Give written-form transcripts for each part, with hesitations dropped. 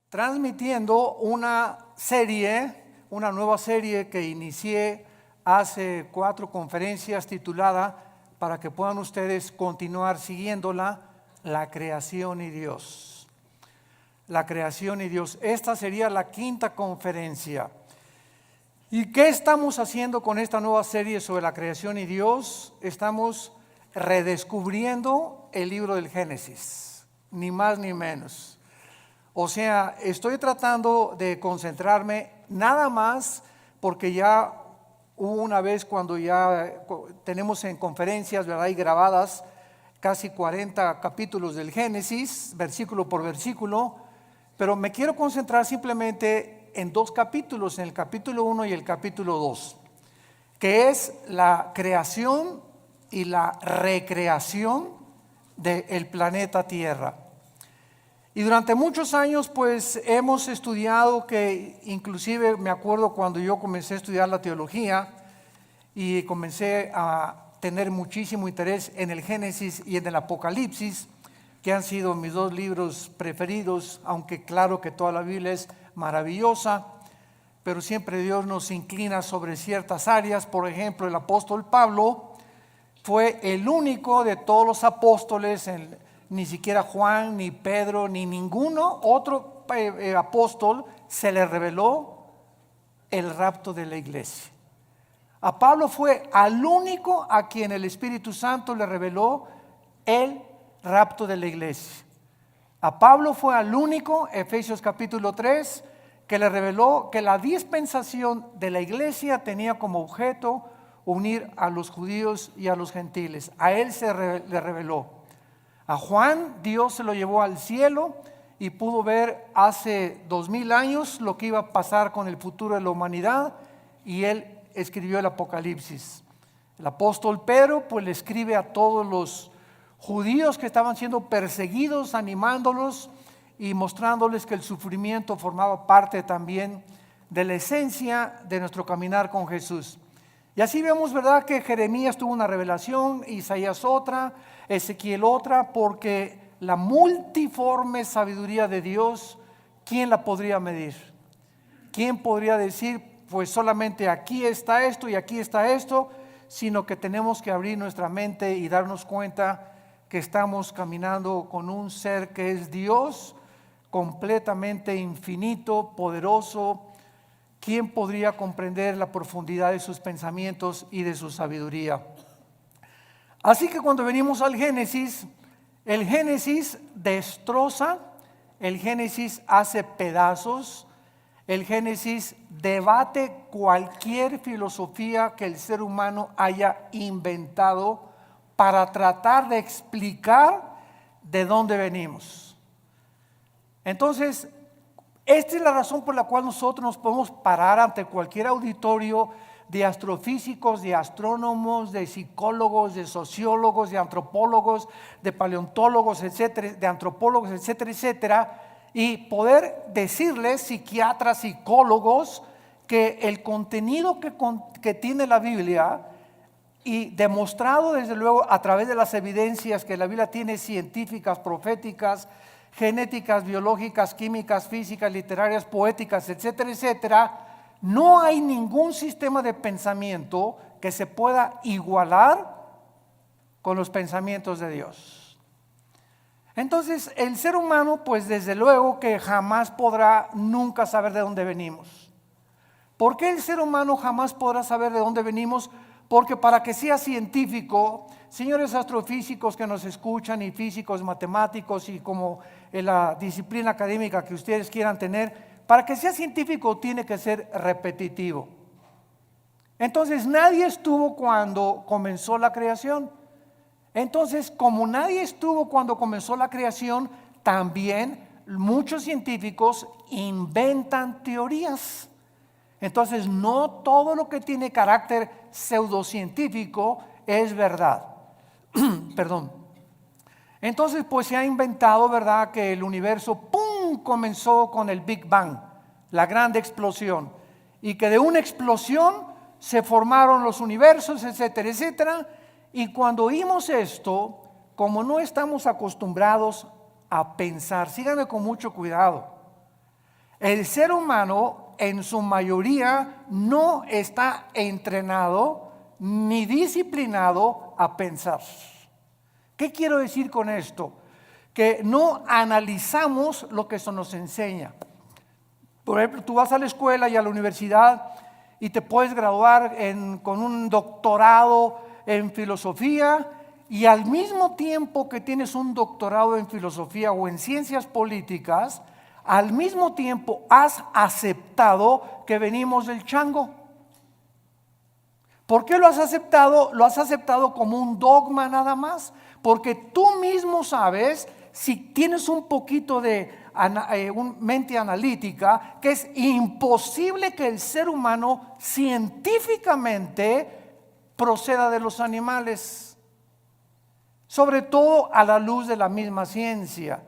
transmitiendo una nueva serie que inicié hace 4 conferencias titulada, para que puedan ustedes continuar siguiéndola, La creación y Dios. La creación y Dios. Esta sería la 5ª conferencia. ¿Y qué estamos haciendo con esta nueva serie sobre la creación y Dios? Estamos redescubriendo el libro del Génesis, ni más ni menos. O sea, estoy tratando de concentrarme nada más porque ya hubo una vez cuando ya tenemos en conferencias, ¿verdad? Y grabadas casi 40 capítulos del Génesis, versículo por versículo, pero me quiero concentrar simplemente en 2 capítulos, en el capítulo 1 y el capítulo 2, que es la creación y la recreación del planeta Tierra. Y durante muchos años pues hemos estudiado, que inclusive me acuerdo cuando yo comencé a estudiar la teología y comencé a tener muchísimo interés en el Génesis y en el Apocalipsis, que han sido mis 2 libros preferidos, aunque claro que toda la Biblia es maravillosa, pero siempre Dios nos inclina sobre ciertas áreas. Por ejemplo, el apóstol Pablo fue el único de todos los apóstoles, ni siquiera Juan, ni Pedro, ni ninguno otro apóstol se le reveló el rapto de la iglesia. A Pablo fue al único a quien el Espíritu Santo le reveló el rapto de la iglesia. A Pablo fue al único, Efesios capítulo 3, que le reveló que la dispensación de la iglesia tenía como objeto unir a los judíos y a los gentiles. A él le reveló. A Juan Dios se lo llevó al cielo y pudo ver hace 2000 años lo que iba a pasar con el futuro de la humanidad, y él escribió el Apocalipsis. El apóstol Pedro pues le escribe a todos los judíos que estaban siendo perseguidos, animándolos y mostrándoles que el sufrimiento formaba parte también de la esencia de nuestro caminar con Jesús. Y así vemos, ¿verdad?, que Jeremías tuvo una revelación, Isaías otra, Ezequiel otra, porque la multiforme sabiduría de Dios, ¿quién la podría medir? ¿Quién podría decir, pues solamente aquí está esto y aquí está esto? Sino que tenemos que abrir nuestra mente y darnos cuenta que estamos caminando con un ser que es Dios, completamente infinito, poderoso. ¿Quién podría comprender la profundidad de sus pensamientos y de su sabiduría? Así que cuando venimos al Génesis, el Génesis destroza, el Génesis hace pedazos, el Génesis debate cualquier filosofía que el ser humano haya inventado para tratar de explicar de dónde venimos. Entonces, esta es la razón por la cual nosotros nos podemos parar ante cualquier auditorio de astrofísicos, de astrónomos, de psicólogos, de sociólogos, de antropólogos, de paleontólogos, etcétera, de antropólogos, etcétera, etcétera, y poder decirles, psiquiatras, psicólogos, que el contenido que tiene la Biblia, y demostrado desde luego a través de las evidencias que la Biblia tiene, científicas, proféticas, genéticas, biológicas, químicas, físicas, literarias, poéticas, etcétera, etcétera, no hay ningún sistema de pensamiento que se pueda igualar con los pensamientos de Dios. Entonces, el ser humano, pues desde luego que jamás podrá nunca saber de dónde venimos. ¿Por qué el ser humano jamás podrá saber de dónde venimos? Porque para que sea científico, señores astrofísicos que nos escuchan, y físicos, matemáticos, y como en la disciplina académica que ustedes quieran tener, para que sea científico tiene que ser repetitivo. Entonces nadie estuvo cuando comenzó la creación. Entonces, como nadie estuvo cuando comenzó la creación, también muchos científicos inventan teorías. Entonces, no todo lo que tiene carácter pseudocientífico es verdad. Perdón. Entonces, pues se ha inventado, ¿verdad?, que el universo, ¡pum!, comenzó con el Big Bang, la gran explosión, y que de una explosión se formaron los universos, etcétera, etcétera. Y cuando oímos esto, como no estamos acostumbrados a pensar, síganme con mucho cuidado, El ser humano en su mayoría no está entrenado ni disciplinado a pensar. ¿Qué quiero decir con esto? Que no analizamos lo que se nos enseña. Por ejemplo, tú vas a la escuela y a la universidad y te puedes graduar con un doctorado en filosofía, y al mismo tiempo que tienes un doctorado en filosofía o en ciencias políticas, al mismo tiempo has aceptado que venimos del chango. ¿Por qué lo has aceptado? Lo has aceptado como un dogma nada más, porque tú mismo sabes, si tienes un poquito de mente analítica, que es imposible que el ser humano científicamente proceda de los animales, sobre todo a la luz de la misma ciencia.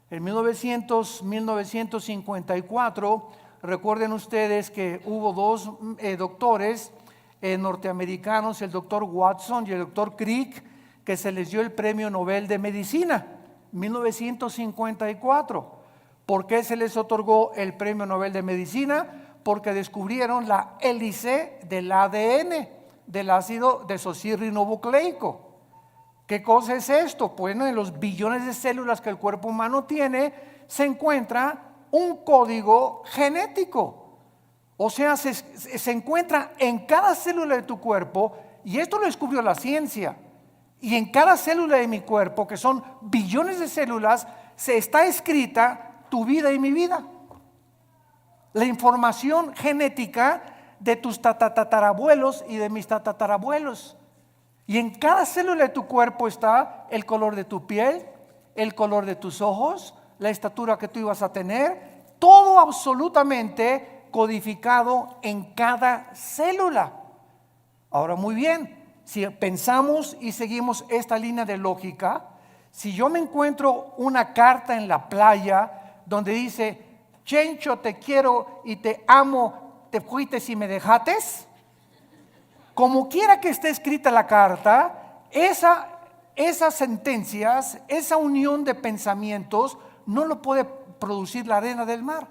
En 1954, recuerden ustedes que hubo dos doctores norteamericanos, el doctor Watson y el doctor Crick, que se les dio el premio Nobel de Medicina, 1954. ¿Por qué se les otorgó el premio Nobel de Medicina? Porque descubrieron la hélice del ADN, del ácido desoxirribonucleico. ¿Qué cosa es esto? Bueno, en los billones de células que el cuerpo humano tiene, se encuentra un código genético. O sea, se encuentra en cada célula de tu cuerpo, y esto lo descubrió la ciencia. Y en cada célula de mi cuerpo, que son billones de células, se está escrita tu vida y mi vida. La información genética de tus tatarabuelos y de mis tatarabuelos. Y en cada célula de tu cuerpo está el color de tu piel, el color de tus ojos, la estatura que tú ibas a tener, todo absolutamente codificado en cada célula. Ahora, muy bien, si pensamos y seguimos esta línea de lógica, si yo me encuentro una carta en la playa donde dice: Chencho, te quiero y te amo, te fuiste y me dejates, como quiera que esté escrita la carta, esas sentencias, esa unión de pensamientos no lo puede producir la arena del mar.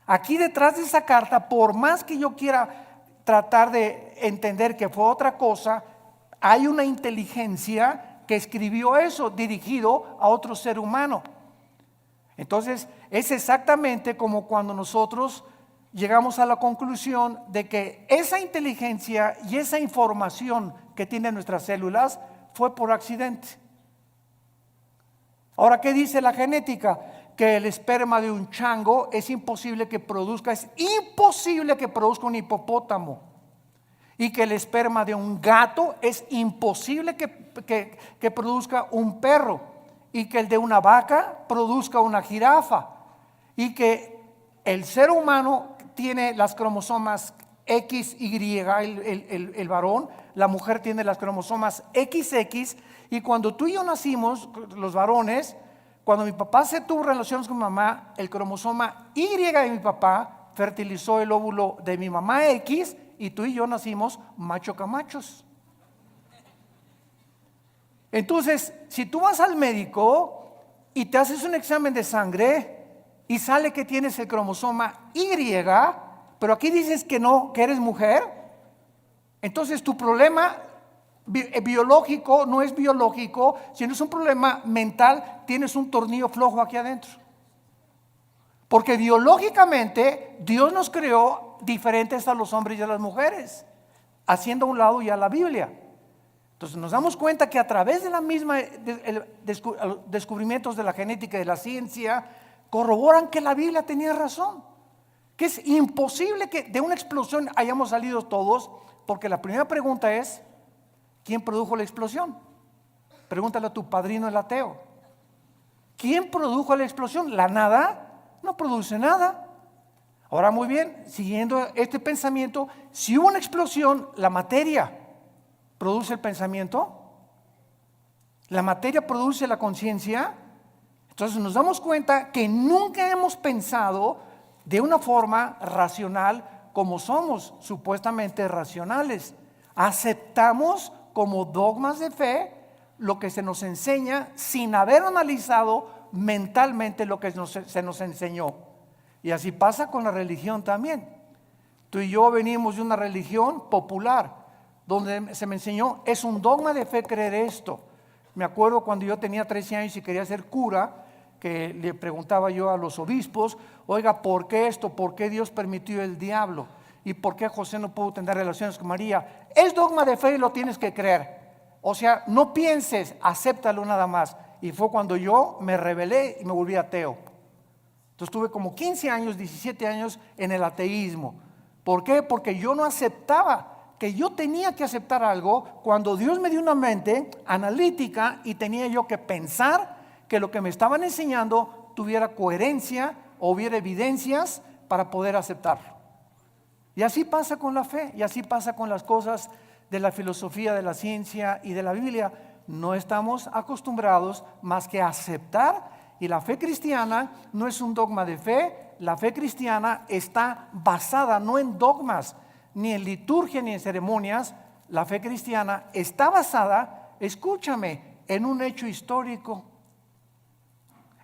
Aquí detrás de esa carta, por más que yo quiera tratar de entender que fue otra cosa, hay una inteligencia que escribió eso dirigido a otro ser humano. Entonces es exactamente como cuando nosotros llegamos a la conclusión de que esa inteligencia y esa información que tienen nuestras células fue por accidente. Ahora, ¿qué dice la genética? Que el esperma de un chango es imposible que produzca un hipopótamo, y que el esperma de un gato es imposible que produzca un perro, y que el de una vaca produzca una jirafa, y que el ser humano tiene las cromosomas XY, el varón, la mujer tiene las cromosomas XX, y cuando tú y yo nacimos, los varones, cuando mi papá se tuvo relaciones con mi mamá, el cromosoma Y de mi papá fertilizó el óvulo de mi mamá X, y tú y yo nacimos macho camachos. Entonces, si tú vas al médico y te haces un examen de sangre y sale que tienes el cromosoma Y, pero aquí dices que no, que eres mujer, entonces tu problema biológico no es biológico, sino es un problema mental. Tienes un tornillo flojo aquí adentro, porque biológicamente Dios nos creó diferentes a los hombres y a las mujeres, haciendo a un lado ya la Biblia. Entonces nos damos cuenta que a través de la misma descubrimientos de la genética y de la ciencia corroboran que la Biblia tenía razón, que es imposible que de una explosión hayamos salido todos, porque la primera pregunta es: ¿quién produjo la explosión? Pregúntale a tu padrino el ateo. ¿Quién produjo la explosión? ¿La nada? No produce nada. Ahora, muy bien, siguiendo este pensamiento, si hubo una explosión, la materia produce el pensamiento, la materia produce la conciencia. Entonces nos damos cuenta que nunca hemos pensado de una forma racional como somos supuestamente racionales. Aceptamos como dogmas de fe lo que se nos enseña sin haber analizado mentalmente lo que se nos enseñó. Y así pasa con la religión también. Tú y yo venimos de una religión popular, donde se me enseñó, es un dogma de fe creer esto. Me acuerdo cuando yo tenía 13 años y quería ser cura, que le preguntaba yo a los obispos, oiga, ¿por qué esto? ¿Por qué Dios permitió el diablo? ¿Y por qué José no pudo tener relaciones con María? Es dogma de fe y lo tienes que creer. O sea, no pienses, acéptalo nada más. Y fue cuando yo me rebelé y me volví ateo. Entonces tuve como 15 años, 17 años en el ateísmo. ¿Por qué? Porque yo no aceptaba que yo tenía que aceptar algo cuando Dios me dio una mente analítica y tenía yo que pensar que lo que me estaban enseñando tuviera coherencia o hubiera evidencias para poder aceptarlo. Y así pasa con la fe, y así pasa con las cosas de la filosofía, de la ciencia y de la Biblia. No estamos acostumbrados más que a aceptar, y la fe cristiana no es un dogma de fe. La fe cristiana está basada no en dogmas, ni en liturgia, ni en ceremonias. La fe cristiana está basada, escúchame, en un hecho histórico.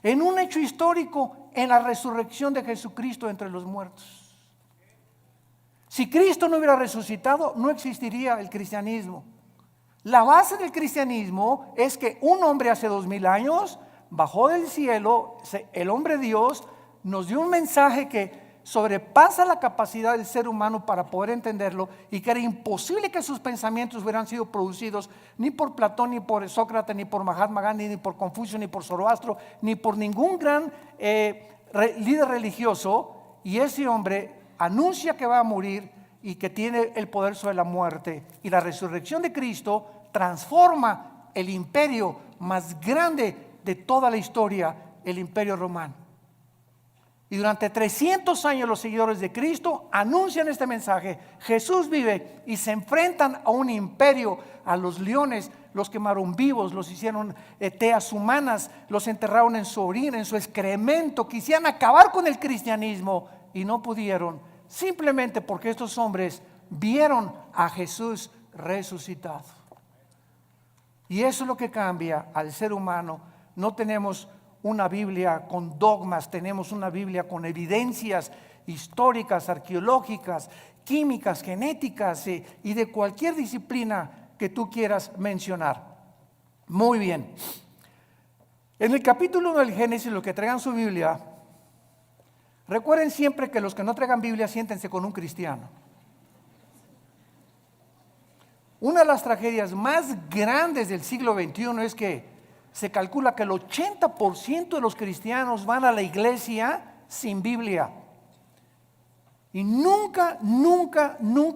En un hecho histórico, en la resurrección de Jesucristo entre los muertos. Si Cristo no hubiera resucitado, no existiría el cristianismo. La base del cristianismo es que un hombre hace 2000 años bajó del cielo, el hombre Dios nos dio un mensaje que sobrepasa la capacidad del ser humano para poder entenderlo, y que era imposible que sus pensamientos hubieran sido producidos ni por Platón, ni por Sócrates, ni por Mahatma Gandhi, ni por Confucio, ni por Zoroastro, ni por ningún gran líder religioso. Y ese hombre anuncia que va a morir y que tiene el poder sobre la muerte, y la resurrección de Cristo transforma el imperio más grande de toda la historia, el imperio romano. Y durante 300 años los seguidores de Cristo anuncian este mensaje: Jesús vive, y se enfrentan a un imperio, a los leones. Los quemaron vivos, los hicieron teas humanas, los enterraron en su orina, en su excremento. Quisieran acabar con el cristianismo y no pudieron, simplemente porque estos hombres vieron a Jesús resucitado. Y eso es lo que cambia al ser humano. No tenemos una Biblia con dogmas, tenemos una Biblia con evidencias históricas, arqueológicas, químicas, genéticas y de cualquier disciplina que tú quieras mencionar. Muy bien. En el capítulo 1 del Génesis, los que traigan su Biblia, recuerden siempre que los que no traigan Biblia, siéntense con un cristiano. Una de las tragedias más grandes del siglo XXI es que se calcula que el 80% de los cristianos van a la iglesia sin Biblia. Y nunca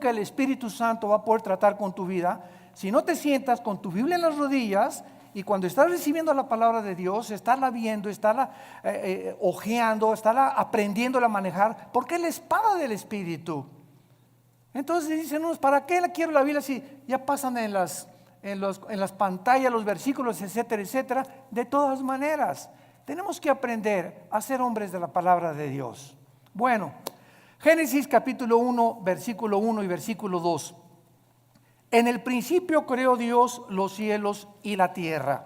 el Espíritu Santo va a poder tratar con tu vida si no te sientas con tu Biblia en las rodillas, y cuando estás recibiendo la palabra de Dios, estarla viendo, estarla hojeando, estarla aprendiendo a manejar, porque es la espada del Espíritu. Entonces dicen unos, ¿para qué quiero la Biblia si ya pasan en las pantallas los versículos, etcétera, etcétera? De todas maneras, tenemos que aprender a ser hombres de la palabra de Dios. Bueno, Génesis capítulo 1, versículo 1 y versículo 2. En el principio creó Dios los cielos y la tierra.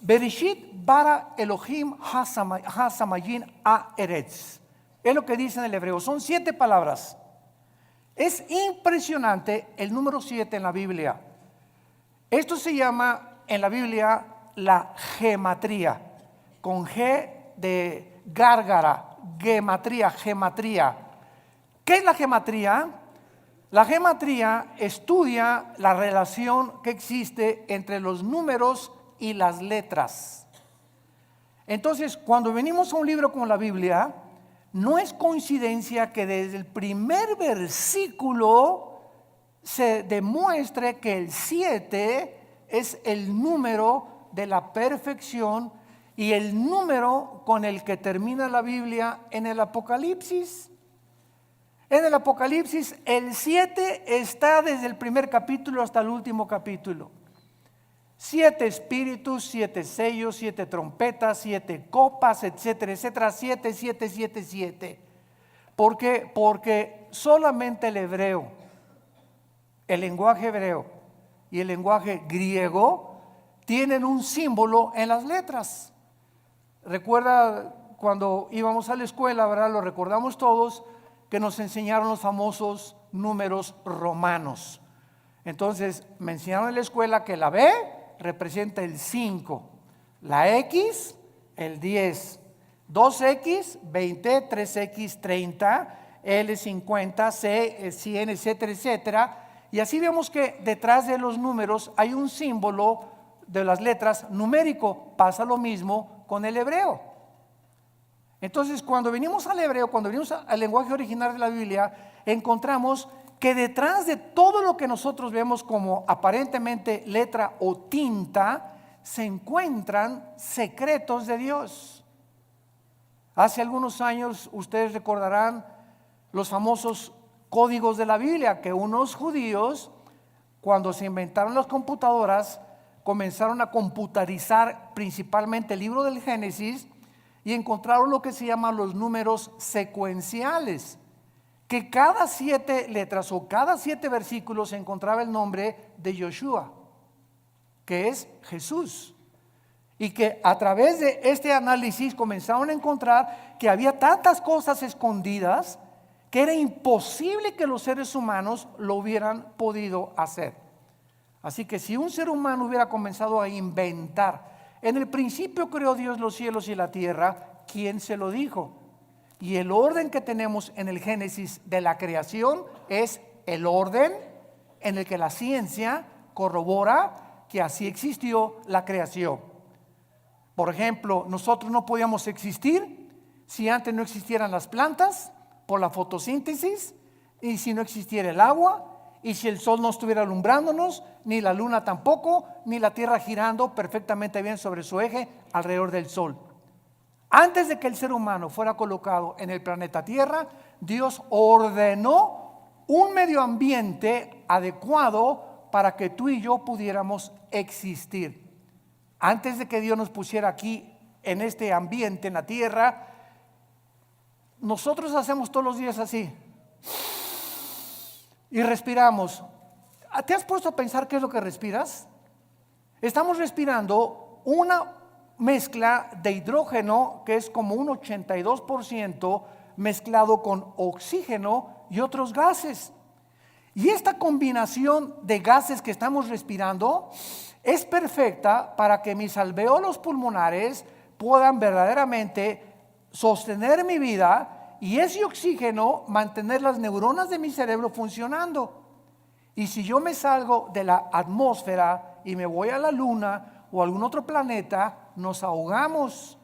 Bereshit bara Elohim hasamayin haaretz. Es lo que dice en el hebreo. Son 7 palabras. Es impresionante el número 7 en la Biblia. Esto se llama en la Biblia la gematría, con G de gárgara, gematría. ¿Qué es la gematría? La gematría estudia la relación que existe entre los números y las letras. Entonces, cuando venimos a un libro como la Biblia, no es coincidencia que desde el primer versículo se demuestre que el 7 es el número de la perfección y el número con el que termina la Biblia en el Apocalipsis. En el Apocalipsis el 7 está desde el primer capítulo hasta el último capítulo. 7 espíritus, 7 sellos, 7 trompetas, 7 copas, etcétera, etcétera. 7, 7, 7, 7. ¿Por qué? Porque solamente el hebreo, el lenguaje hebreo y el lenguaje griego tienen un símbolo en las letras. Recuerda cuando íbamos a la escuela, ¿verdad? Lo recordamos todos, que nos enseñaron los famosos números romanos. Entonces me enseñaron en la escuela que la B representa el 5, la X el 10, 2X 20, 3X 30, L 50, C 100, etcétera, etcétera. Y así vemos que detrás de los números hay un símbolo de las letras numérico. Pasa lo mismo con el hebreo. Entonces, cuando venimos al hebreo, cuando venimos al lenguaje original de la Biblia, encontramos que detrás de todo lo que nosotros vemos como aparentemente letra o tinta, se encuentran secretos de Dios. Hace algunos años, ustedes recordarán los famosos códigos de la Biblia, que unos judíos, cuando se inventaron las computadoras, comenzaron a computarizar principalmente el libro del Génesis y encontraron lo que se llaman los números secuenciales, que cada 7 letras o cada 7 versículos se encontraba el nombre de Yoshua, que es Jesús. Y que a través de este análisis comenzaron a encontrar que había tantas cosas escondidas que era imposible que los seres humanos lo hubieran podido hacer. Así que si un ser humano hubiera comenzado a inventar, en el principio creó Dios los cielos y la tierra, ¿quién se lo dijo? Y el orden que tenemos en el Génesis de la creación es el orden en el que la ciencia corrobora que así existió la creación. Por ejemplo, nosotros no podíamos existir si antes no existieran las plantas por la fotosíntesis, y si no existiera el agua, y si el sol no estuviera alumbrándonos, ni la luna tampoco, ni la tierra girando perfectamente bien sobre su eje alrededor del sol. Antes de que el ser humano fuera colocado en el planeta Tierra, Dios ordenó un medio ambiente adecuado para que tú y yo pudiéramos existir. Antes de que Dios nos pusiera aquí en este ambiente, en la tierra, nosotros hacemos todos los días así y respiramos. ¿Te has puesto a pensar qué es lo que respiras? Estamos respirando una mezcla de hidrógeno que es como un 82% mezclado con oxígeno y otros gases. Y esta combinación de gases que estamos respirando es perfecta para que mis alvéolos pulmonares puedan verdaderamente sostener mi vida y ese oxígeno mantener las neuronas de mi cerebro funcionando. Y si yo me salgo de la atmósfera y me voy a la luna o a algún otro planeta, nos ahogamos,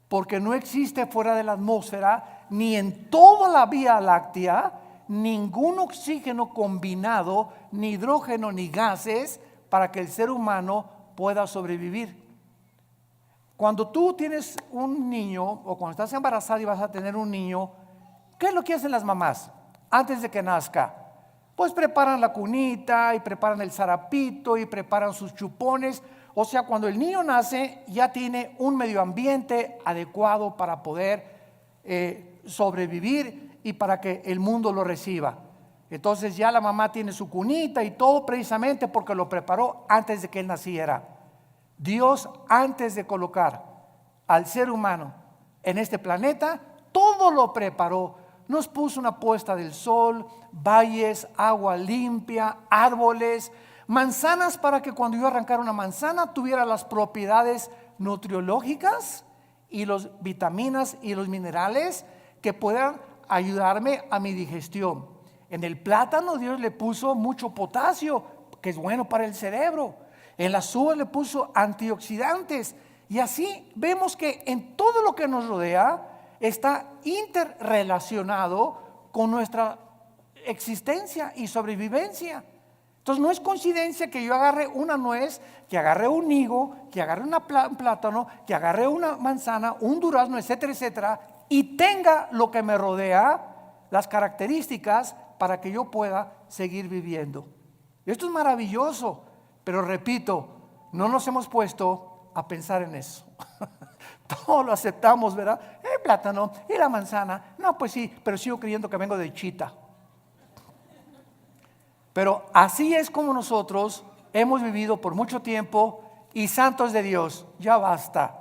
porque no existe fuera de la atmósfera ni en toda la Vía Láctea ningún oxígeno combinado, ni hidrógeno ni gases para que el ser humano pueda sobrevivir. Cuando tú tienes un niño o cuando estás embarazada y vas a tener un niño, ¿qué es lo que hacen las mamás antes de que nazca? Pues preparan la cunita y preparan el zarapito y preparan sus chupones. O sea, cuando el niño nace ya tiene un medio ambiente adecuado para poder sobrevivir y para que el mundo lo reciba. Entonces ya la mamá tiene su cunita y todo precisamente porque lo preparó antes de que él naciera. Dios, antes de colocar al ser humano en este planeta, todo lo preparó. Nos puso una puesta del sol, valles, agua limpia, árboles, manzanas para que cuando yo arrancara una manzana tuviera las propiedades nutriológicas y las vitaminas y los minerales que puedan ayudarme a mi digestión. En el plátano Dios le puso mucho potasio, que es bueno para el cerebro. En las uvas le puso antioxidantes. Y así vemos que en todo lo que nos rodea está interrelacionado con nuestra existencia y sobrevivencia. Entonces no es coincidencia que yo agarre una nuez, que agarre un higo, que agarre un plátano, que agarre una manzana, un durazno, etcétera, etcétera, y tenga lo que me rodea, las características para que yo pueda seguir viviendo. Esto es maravilloso, pero repito, no nos hemos puesto a pensar en eso. Todo lo aceptamos, ¿verdad? El plátano y la manzana, no, pues sí, pero sigo creyendo que vengo de Chita. Pero así es como nosotros hemos vivido por mucho tiempo, y santos de Dios, ya basta.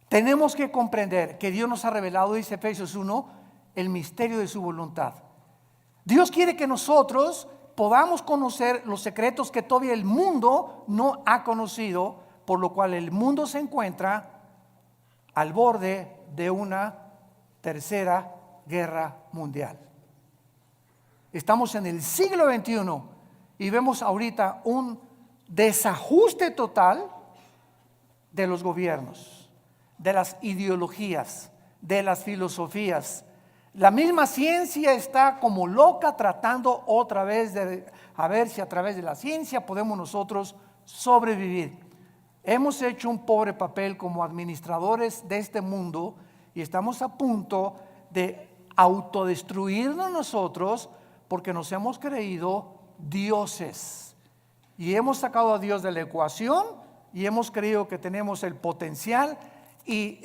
Tenemos que comprender que Dios nos ha revelado, dice Efesios 1, el misterio de su voluntad. Dios quiere que nosotros podamos conocer los secretos que todavía el mundo no ha conocido, por lo cual el mundo se encuentra al borde de una tercera guerra mundial. Estamos en el siglo XXI y vemos ahorita un desajuste total de los gobiernos, de las ideologías, de las filosofías. La misma ciencia está como loca tratando otra vez de a ver si a través de la ciencia podemos nosotros sobrevivir. Hemos hecho un pobre papel como administradores de este mundo y estamos a punto de autodestruirnos nosotros porque nos hemos creído dioses y hemos sacado a Dios de la ecuación y hemos creído que tenemos el potencial y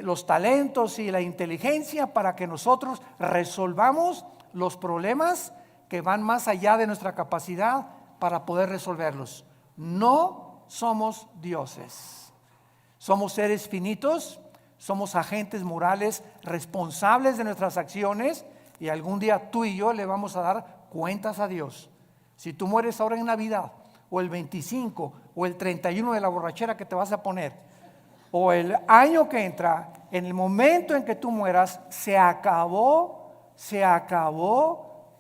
los talentos y la inteligencia para que nosotros resolvamos los problemas que van más allá de nuestra capacidad para poder resolverlos. No somos dioses, somos seres finitos, somos agentes morales responsables de nuestras acciones y algún día tú y yo le vamos a dar cuentas a Dios. Si tú mueres ahora en Navidad o el 25 o el 31 de la borrachera que te vas a poner o el año que entra, en el momento en que tú mueras, se acabó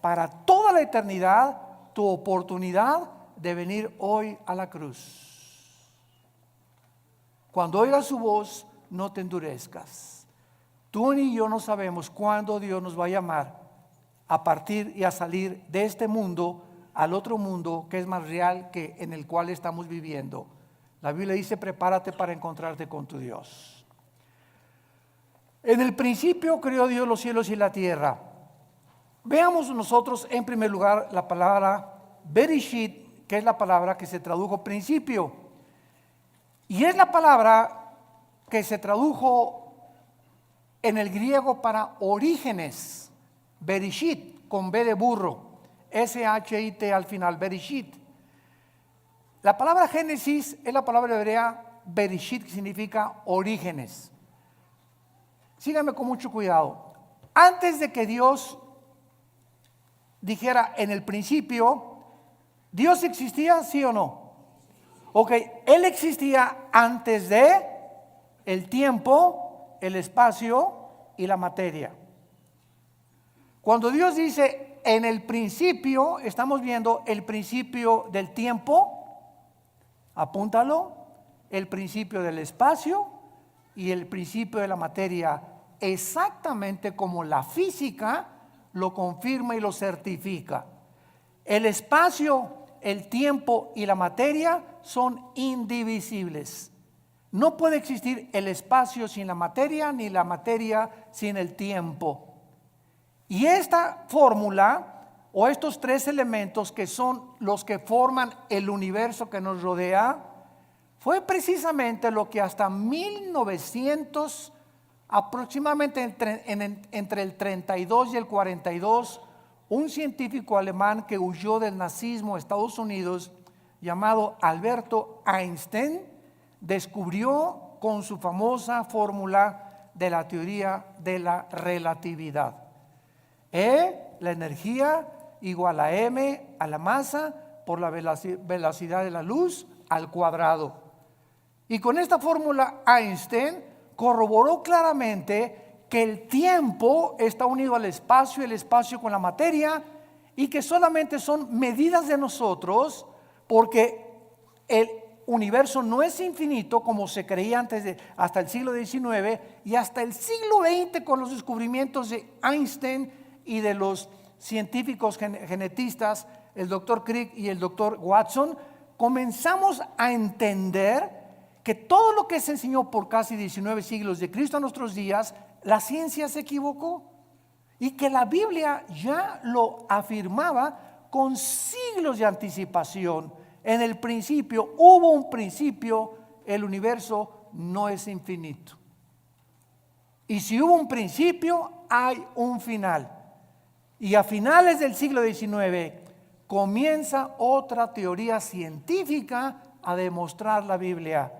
para toda la eternidad tu oportunidad de venir hoy a la cruz. Cuando oigas su voz, no te endurezcas. Tú ni yo no sabemos cuándo Dios nos va a llamar a partir y a salir de este mundo al otro mundo que es más real que en el cual estamos viviendo. La Biblia dice, prepárate para encontrarte con tu Dios. En el principio creó Dios los cielos y la tierra. Veamos nosotros en primer lugar la palabra Bereshit, que es la palabra que se tradujo principio. Y es la palabra que se tradujo en el griego para orígenes. Bereshit, con B de burro. S-H-I-T al final, Bereshit. La palabra Génesis es la palabra hebrea Bereshit, que significa orígenes. Síganme con mucho cuidado. Antes de que Dios dijera en el principio, ¿Dios existía, sí o no? Ok, Él existía antes de el tiempo, el espacio y la materia. Cuando Dios dice en el principio, estamos viendo el principio del tiempo, apúntalo, el principio del espacio y el principio de la materia, exactamente como la física lo confirma y lo certifica. El espacio, el tiempo y la materia son indivisibles. No puede existir el espacio sin la materia, ni la materia sin el tiempo. Y esta fórmula o estos tres elementos que son los que forman el universo que nos rodea, fue precisamente lo que hasta 1900, aproximadamente entre el 32 y el 42, un científico alemán que huyó del nazismo a Estados Unidos, llamado Alberto Einstein, descubrió con su famosa fórmula de la teoría de la relatividad. La energía igual a m a la masa por la velocidad de la luz al cuadrado. Y con esta fórmula Einstein corroboró claramente que el tiempo está unido al espacio, el espacio con la materia, y que solamente son medidas de nosotros, porque el universo no es infinito como se creía hasta el siglo XIX y hasta el siglo XX con los descubrimientos de Einstein y de los científicos genetistas, el doctor Crick y el doctor Watson, comenzamos a entender que todo lo que se enseñó por casi 19 siglos de Cristo a nuestros días, la ciencia se equivocó y que la Biblia ya lo afirmaba con siglos de anticipación. En el principio, hubo un principio, el universo no es infinito. Y si hubo un principio, hay un final. Y a finales del siglo XIX comienza otra teoría científica a demostrar la Biblia,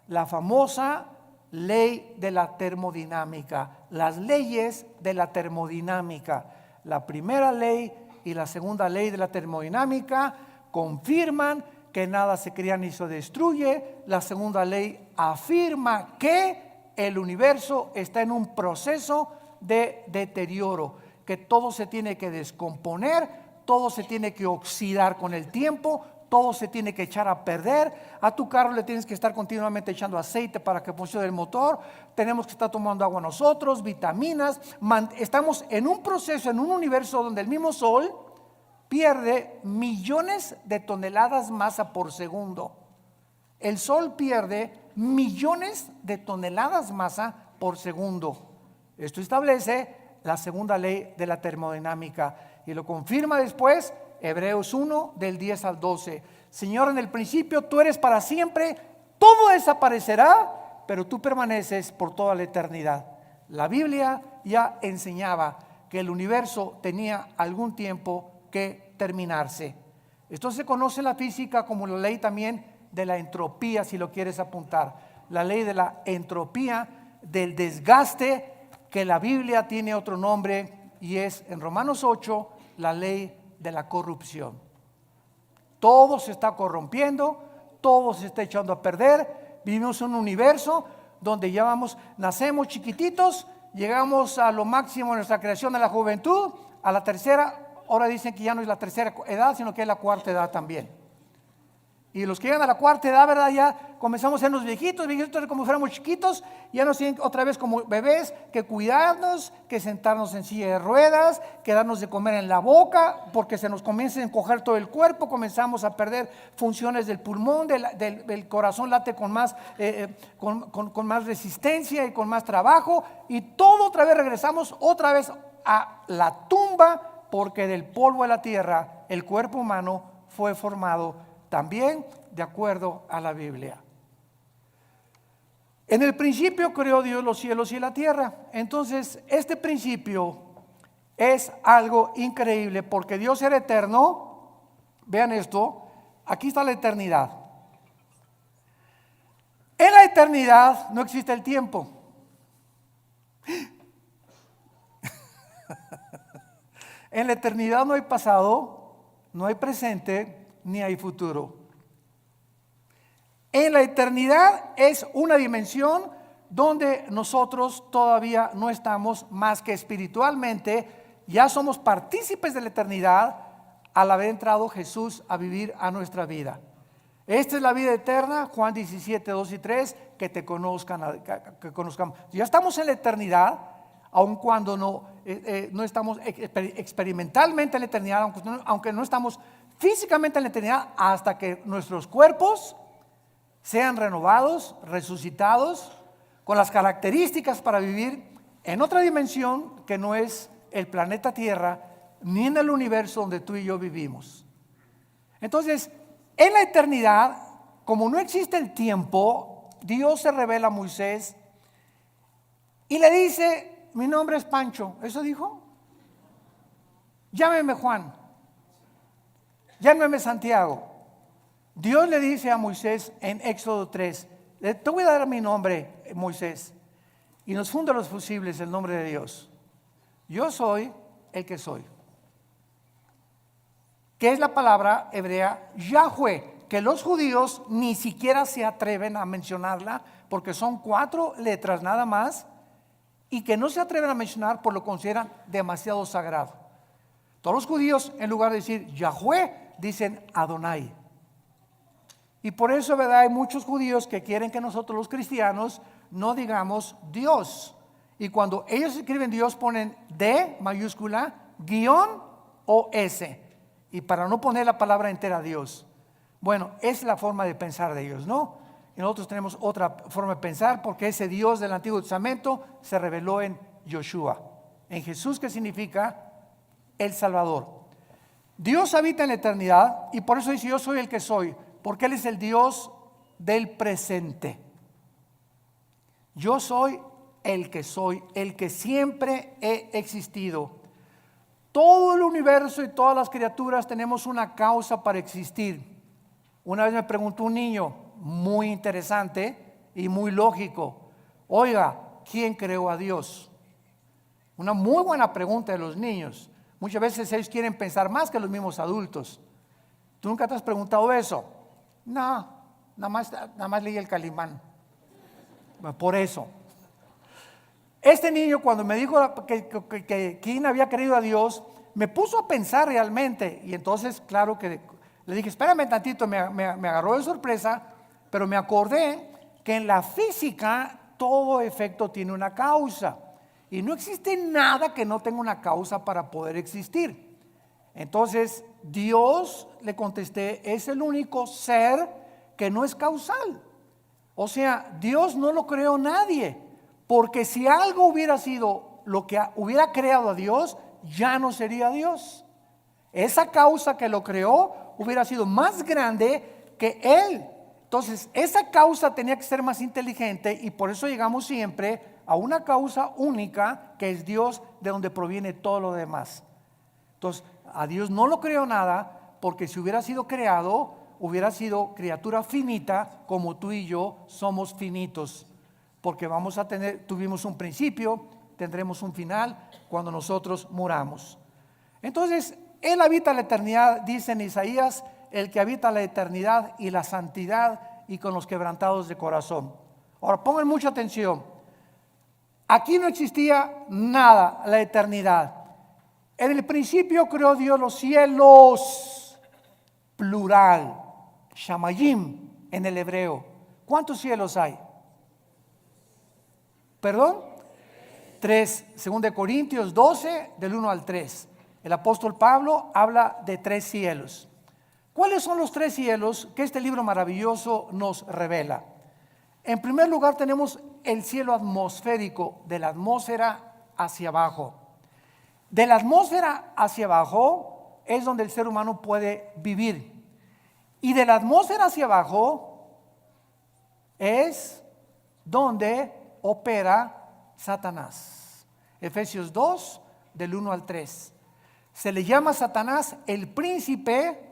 la famosa ley de la termodinámica, las leyes de la termodinámica. La primera ley y la segunda ley de la termodinámica confirman que nada se crea ni se destruye. La segunda ley afirma que el universo está en un proceso de deterioro, que todo se tiene que descomponer, todo se tiene que oxidar con el tiempo, todo se tiene que echar a perder. A tu carro le tienes que estar continuamente echando aceite para que funcione el motor. Tenemos que estar tomando agua nosotros, vitaminas. Estamos en un proceso, en un universo donde el mismo Sol pierde millones de toneladas masa por segundo. El Sol pierde millones de toneladas masa por segundo. Esto establece la segunda ley de la termodinámica y lo confirma después Hebreos 1 del 10 al 12. Señor, en el principio tú eres para siempre, todo desaparecerá, pero tú permaneces por toda la eternidad. La Biblia ya enseñaba que el universo tenía algún tiempo que terminarse. Esto se conoce en la física como la ley también de la entropía, si lo quieres apuntar. La ley de la entropía, del desgaste, que la Biblia tiene otro nombre y es en Romanos 8 la ley de la corrupción. Todo se está corrompiendo, todo se está echando a perder. Vivimos en un universo donde ya nacemos chiquititos, llegamos a lo máximo de nuestra creación de la juventud, a la tercera. Ahora dicen que ya no es la tercera edad, sino que es la cuarta edad también. Y los que llegan a la cuarta edad, ¿verdad? Ya comenzamos a sernos viejitos como fuéramos chiquitos. Ya nos tienen otra vez como bebés que cuidarnos, que sentarnos en silla de ruedas, que darnos de comer en la boca, porque se nos comienza a encoger todo el cuerpo. Comenzamos a perder funciones del pulmón, del corazón late con más resistencia y con más trabajo. Y todo otra vez regresamos otra vez a la tumba, porque del polvo de la tierra el cuerpo humano fue formado también de acuerdo a la Biblia. En el principio creó Dios los cielos y la tierra. Entonces este principio es algo increíble, porque Dios era eterno. Vean esto, aquí está la eternidad. En la eternidad no existe el tiempo. En la eternidad no hay pasado, no hay presente, ni hay futuro. En la eternidad es una dimensión donde nosotros todavía no estamos más que espiritualmente, ya somos partícipes de la eternidad al haber entrado Jesús a vivir a nuestra vida. Esta es la vida eterna, Juan 17, 2 y 3, que te conozcan, que conozcamos. Ya estamos en la eternidad, aun cuando no estamos experimentalmente en la eternidad, aunque no estamos físicamente en la eternidad, hasta que nuestros cuerpos sean renovados, resucitados, con las características para vivir en otra dimensión que no es el planeta Tierra, ni en el universo donde tú y yo vivimos. Entonces, en la eternidad, como no existe el tiempo, Dios se revela a Moisés y le dice: mi nombre es Pancho. ¿Eso dijo? Llámeme Juan. Llámeme Santiago. Dios le dice a Moisés en Éxodo 3: te voy a dar mi nombre, Moisés. Y nos funda los fusibles el nombre de Dios. Yo soy el que soy. Que es la palabra hebrea Yahweh, que los judíos ni siquiera se atreven a mencionarla, porque son 4 letras nada más, y que no se atreven a mencionar por lo consideran demasiado sagrado. Todos los judíos, en lugar de decir Yahweh, dicen Adonai. Y por eso, ¿verdad?, hay muchos judíos que quieren que nosotros los cristianos no digamos Dios. Y cuando ellos escriben Dios ponen D mayúscula, guión o S. Y para no poner la palabra entera Dios. Bueno, es la forma de pensar de ellos, ¿no? Y nosotros tenemos otra forma de pensar, porque ese Dios del Antiguo Testamento se reveló en Yoshua, en Jesús, que significa el Salvador. Dios habita en la eternidad y por eso dice: yo soy el que soy, porque Él es el Dios del presente. Yo soy el que siempre he existido. Todo el universo y todas las criaturas tenemos una causa para existir. Una vez me preguntó un niño, muy interesante y muy lógico: Oiga, ¿quién creó a Dios? Una muy buena pregunta de los niños. Muchas veces ellos quieren pensar más que los mismos adultos. ¿Tú nunca te has preguntado eso? No, nada más leí el Calimán. Por eso. Este niño, cuando me dijo que quién había creído a Dios, me puso a pensar realmente. Y entonces, claro que le dije, espérame tantito, me agarró de sorpresa, pero me acordé que en la física todo efecto tiene una causa. Y no existe nada que no tenga una causa para poder existir. Entonces, Dios, le contesté, es el único ser que no es causal. O sea, Dios no lo creó nadie. Porque si algo hubiera sido lo que hubiera creado a Dios, ya no sería Dios. Esa causa que lo creó hubiera sido más grande que Él. Entonces, esa causa tenía que ser más inteligente y por eso llegamos siempre a una causa única que es Dios, de donde proviene todo lo demás. Entonces, a Dios no lo creó nada, porque si hubiera sido creado, hubiera sido criatura finita, como tú y yo somos finitos. Porque tuvimos un principio, tendremos un final cuando nosotros muramos. Entonces, Él habita la eternidad, dice en Isaías, el que habita la eternidad y la santidad y con los quebrantados de corazón. Ahora, pongan mucha atención. Aquí no existía nada, la eternidad. En el principio creó Dios los cielos, plural, shamayim en el hebreo. ¿Cuántos cielos hay? ¿Perdón? 3, 2 Corintios 12, del 1 al 3. El apóstol Pablo habla de 3 cielos. ¿Cuáles son los 3 cielos que este libro maravilloso nos revela? En primer lugar tenemos el cielo atmosférico, de la atmósfera hacia abajo. De la atmósfera hacia abajo es donde el ser humano puede vivir. Y de la atmósfera hacia abajo es donde opera Satanás. Efesios 2, del 1 al 3. Se le llama Satanás el príncipe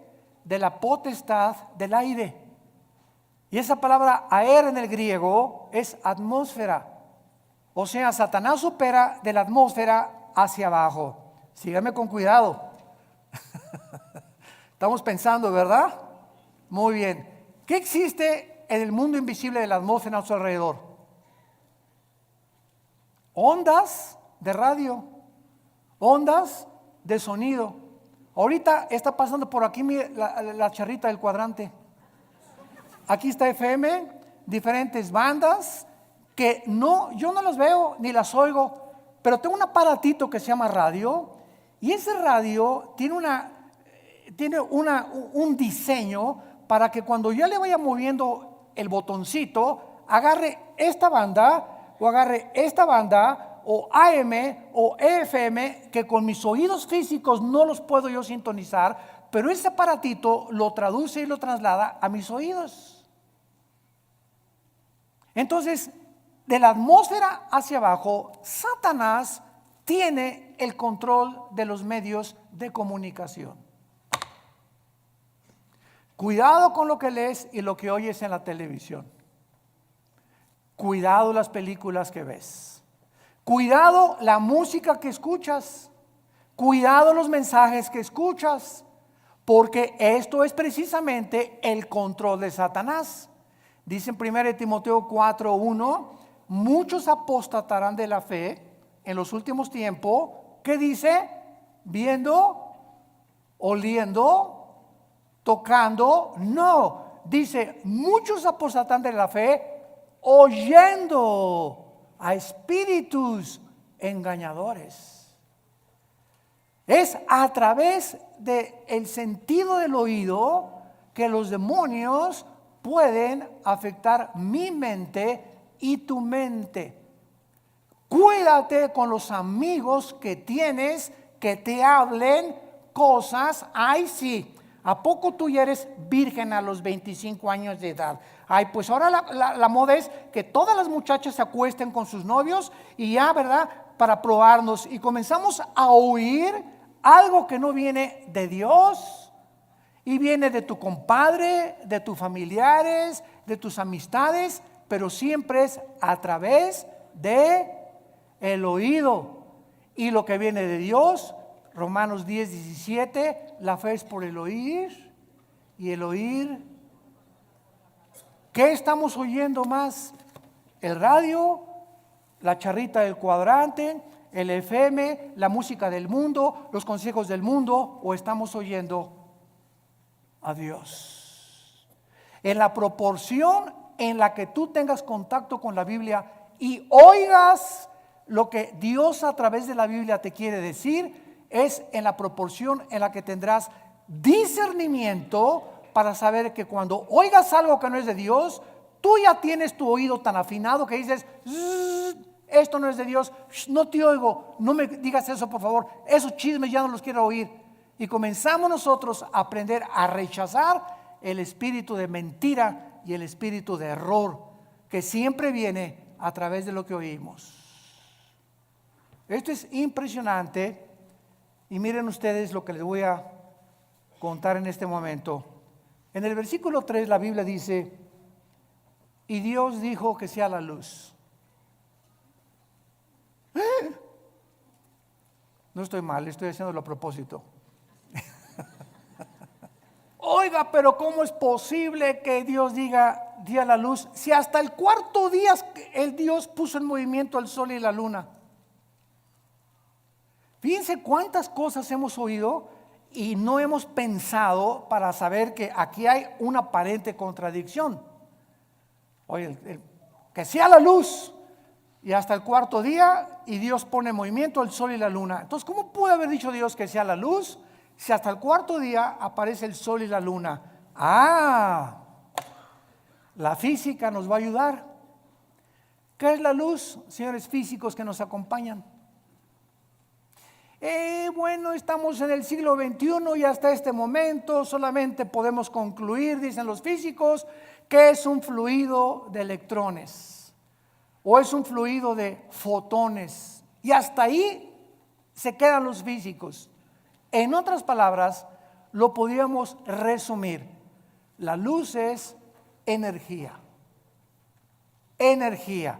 de la potestad del aire. Y esa palabra aer en el griego es atmósfera. O sea, Satanás opera de la atmósfera hacia abajo. Síganme con cuidado. Estamos pensando, ¿verdad? Muy bien. ¿Qué existe en el mundo invisible de la atmósfera a nuestro alrededor? Ondas de radio, ondas de sonido. Ahorita está pasando por aquí la charrita del cuadrante. Aquí está FM, diferentes bandas que yo no las veo ni las oigo, pero tengo un aparatito que se llama radio y ese radio tiene un diseño para que cuando yo le vaya moviendo el botoncito, agarre esta banda o agarre esta banda o AM o FM, que con mis oídos físicos no los puedo yo sintonizar, pero ese aparatito lo traduce y lo traslada a mis oídos. Entonces, de la atmósfera hacia abajo, Satanás tiene el control de los medios de comunicación. Cuidado con lo que lees y lo que oyes en la televisión. Cuidado las películas que ves. Cuidado la música que escuchas. Cuidado los mensajes que escuchas. Porque esto es precisamente el control de Satanás. Dice en 1 Timoteo 4:1, muchos apostatarán de la fe en los últimos tiempos. ¿Qué dice? Viendo, oliendo, tocando. No, dice, muchos apostatarán de la fe oyendo a espíritus engañadores. Es a través del sentido del oído que los demonios pueden afectar mi mente y tu mente. Cuídate con los amigos que tienes que te hablen cosas. Ay, sí, ¿a poco tú ya eres virgen a los 25 años de edad? Ay, pues ahora la moda es que todas las muchachas se acuesten con sus novios y ya, ¿verdad? Para probarnos. Y comenzamos a oír algo que no viene de Dios. Y viene de tu compadre, de tus familiares, de tus amistades, pero siempre es a través de el oído. Y lo que viene de Dios, Romanos 10:17, la fe es por el oír y el oír. ¿Qué estamos oyendo más? ¿El radio? ¿La charrita del cuadrante? ¿El FM? ¿La música del mundo? ¿Los consejos del mundo? ¿O estamos oyendo a Dios? En la proporción en la que tú tengas contacto con la Biblia y oigas lo que Dios a través de la Biblia te quiere decir, es en la proporción en la que tendrás discernimiento para saber que cuando oigas algo que no es de Dios, tú ya tienes tu oído tan afinado que dices, esto no es de Dios, no te oigo, no me digas eso por favor, esos chismes ya no los quiero oír. Y comenzamos nosotros a aprender a rechazar el espíritu de mentira y el espíritu de error que siempre viene a través de lo que oímos. Esto es impresionante y miren ustedes lo que les voy a contar en este momento. En el versículo 3 la Biblia dice, y Dios dijo que sea la luz. No estoy mal, estoy haciéndolo a propósito. Oiga, pero ¿cómo es posible que Dios diga día la luz si hasta el cuarto día el Dios puso en movimiento el sol y la luna? Fíjense cuántas cosas hemos oído y no hemos pensado para saber que aquí hay una aparente contradicción. Oye, que sea la luz y hasta el cuarto día y Dios pone en movimiento el sol y la luna. Entonces, ¿cómo puede haber dicho Dios que sea la luz si hasta el cuarto día aparece el sol y la luna? La física nos va a ayudar. ¿Qué es la luz, señores físicos que nos acompañan? Bueno, estamos en el siglo XXI y hasta este momento solamente podemos concluir, dicen los físicos, que es un fluido de electrones o es un fluido de fotones. Y hasta ahí se quedan los físicos. En otras palabras, lo podríamos resumir. La luz es energía. Energía.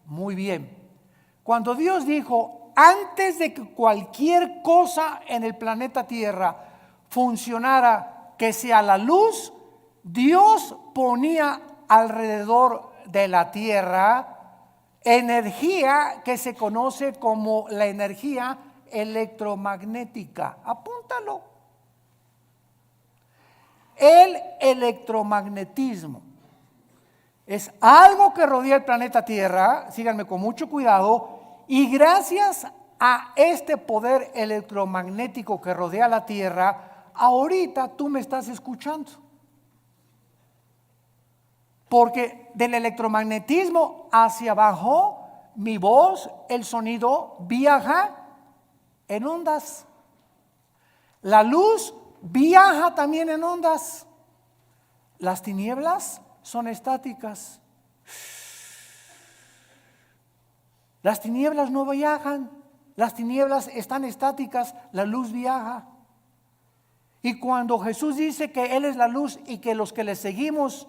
Muy bien. Cuando Dios dijo, antes de que cualquier cosa en el planeta Tierra funcionara, que sea la luz, Dios ponía alrededor de la Tierra energía que se conoce como la energía electromagnética. Apúntalo. El electromagnetismo es algo que rodea el planeta Tierra, síganme con mucho cuidado, y gracias a este poder electromagnético que rodea la Tierra, ahorita tú me estás escuchando. Porque del electromagnetismo hacia abajo, mi voz, el sonido viaja en ondas. La luz viaja también en ondas. Las tinieblas son estáticas. Las tinieblas no viajan, las tinieblas están estáticas, la luz viaja. Y cuando Jesús dice que Él es la luz y que los que le seguimos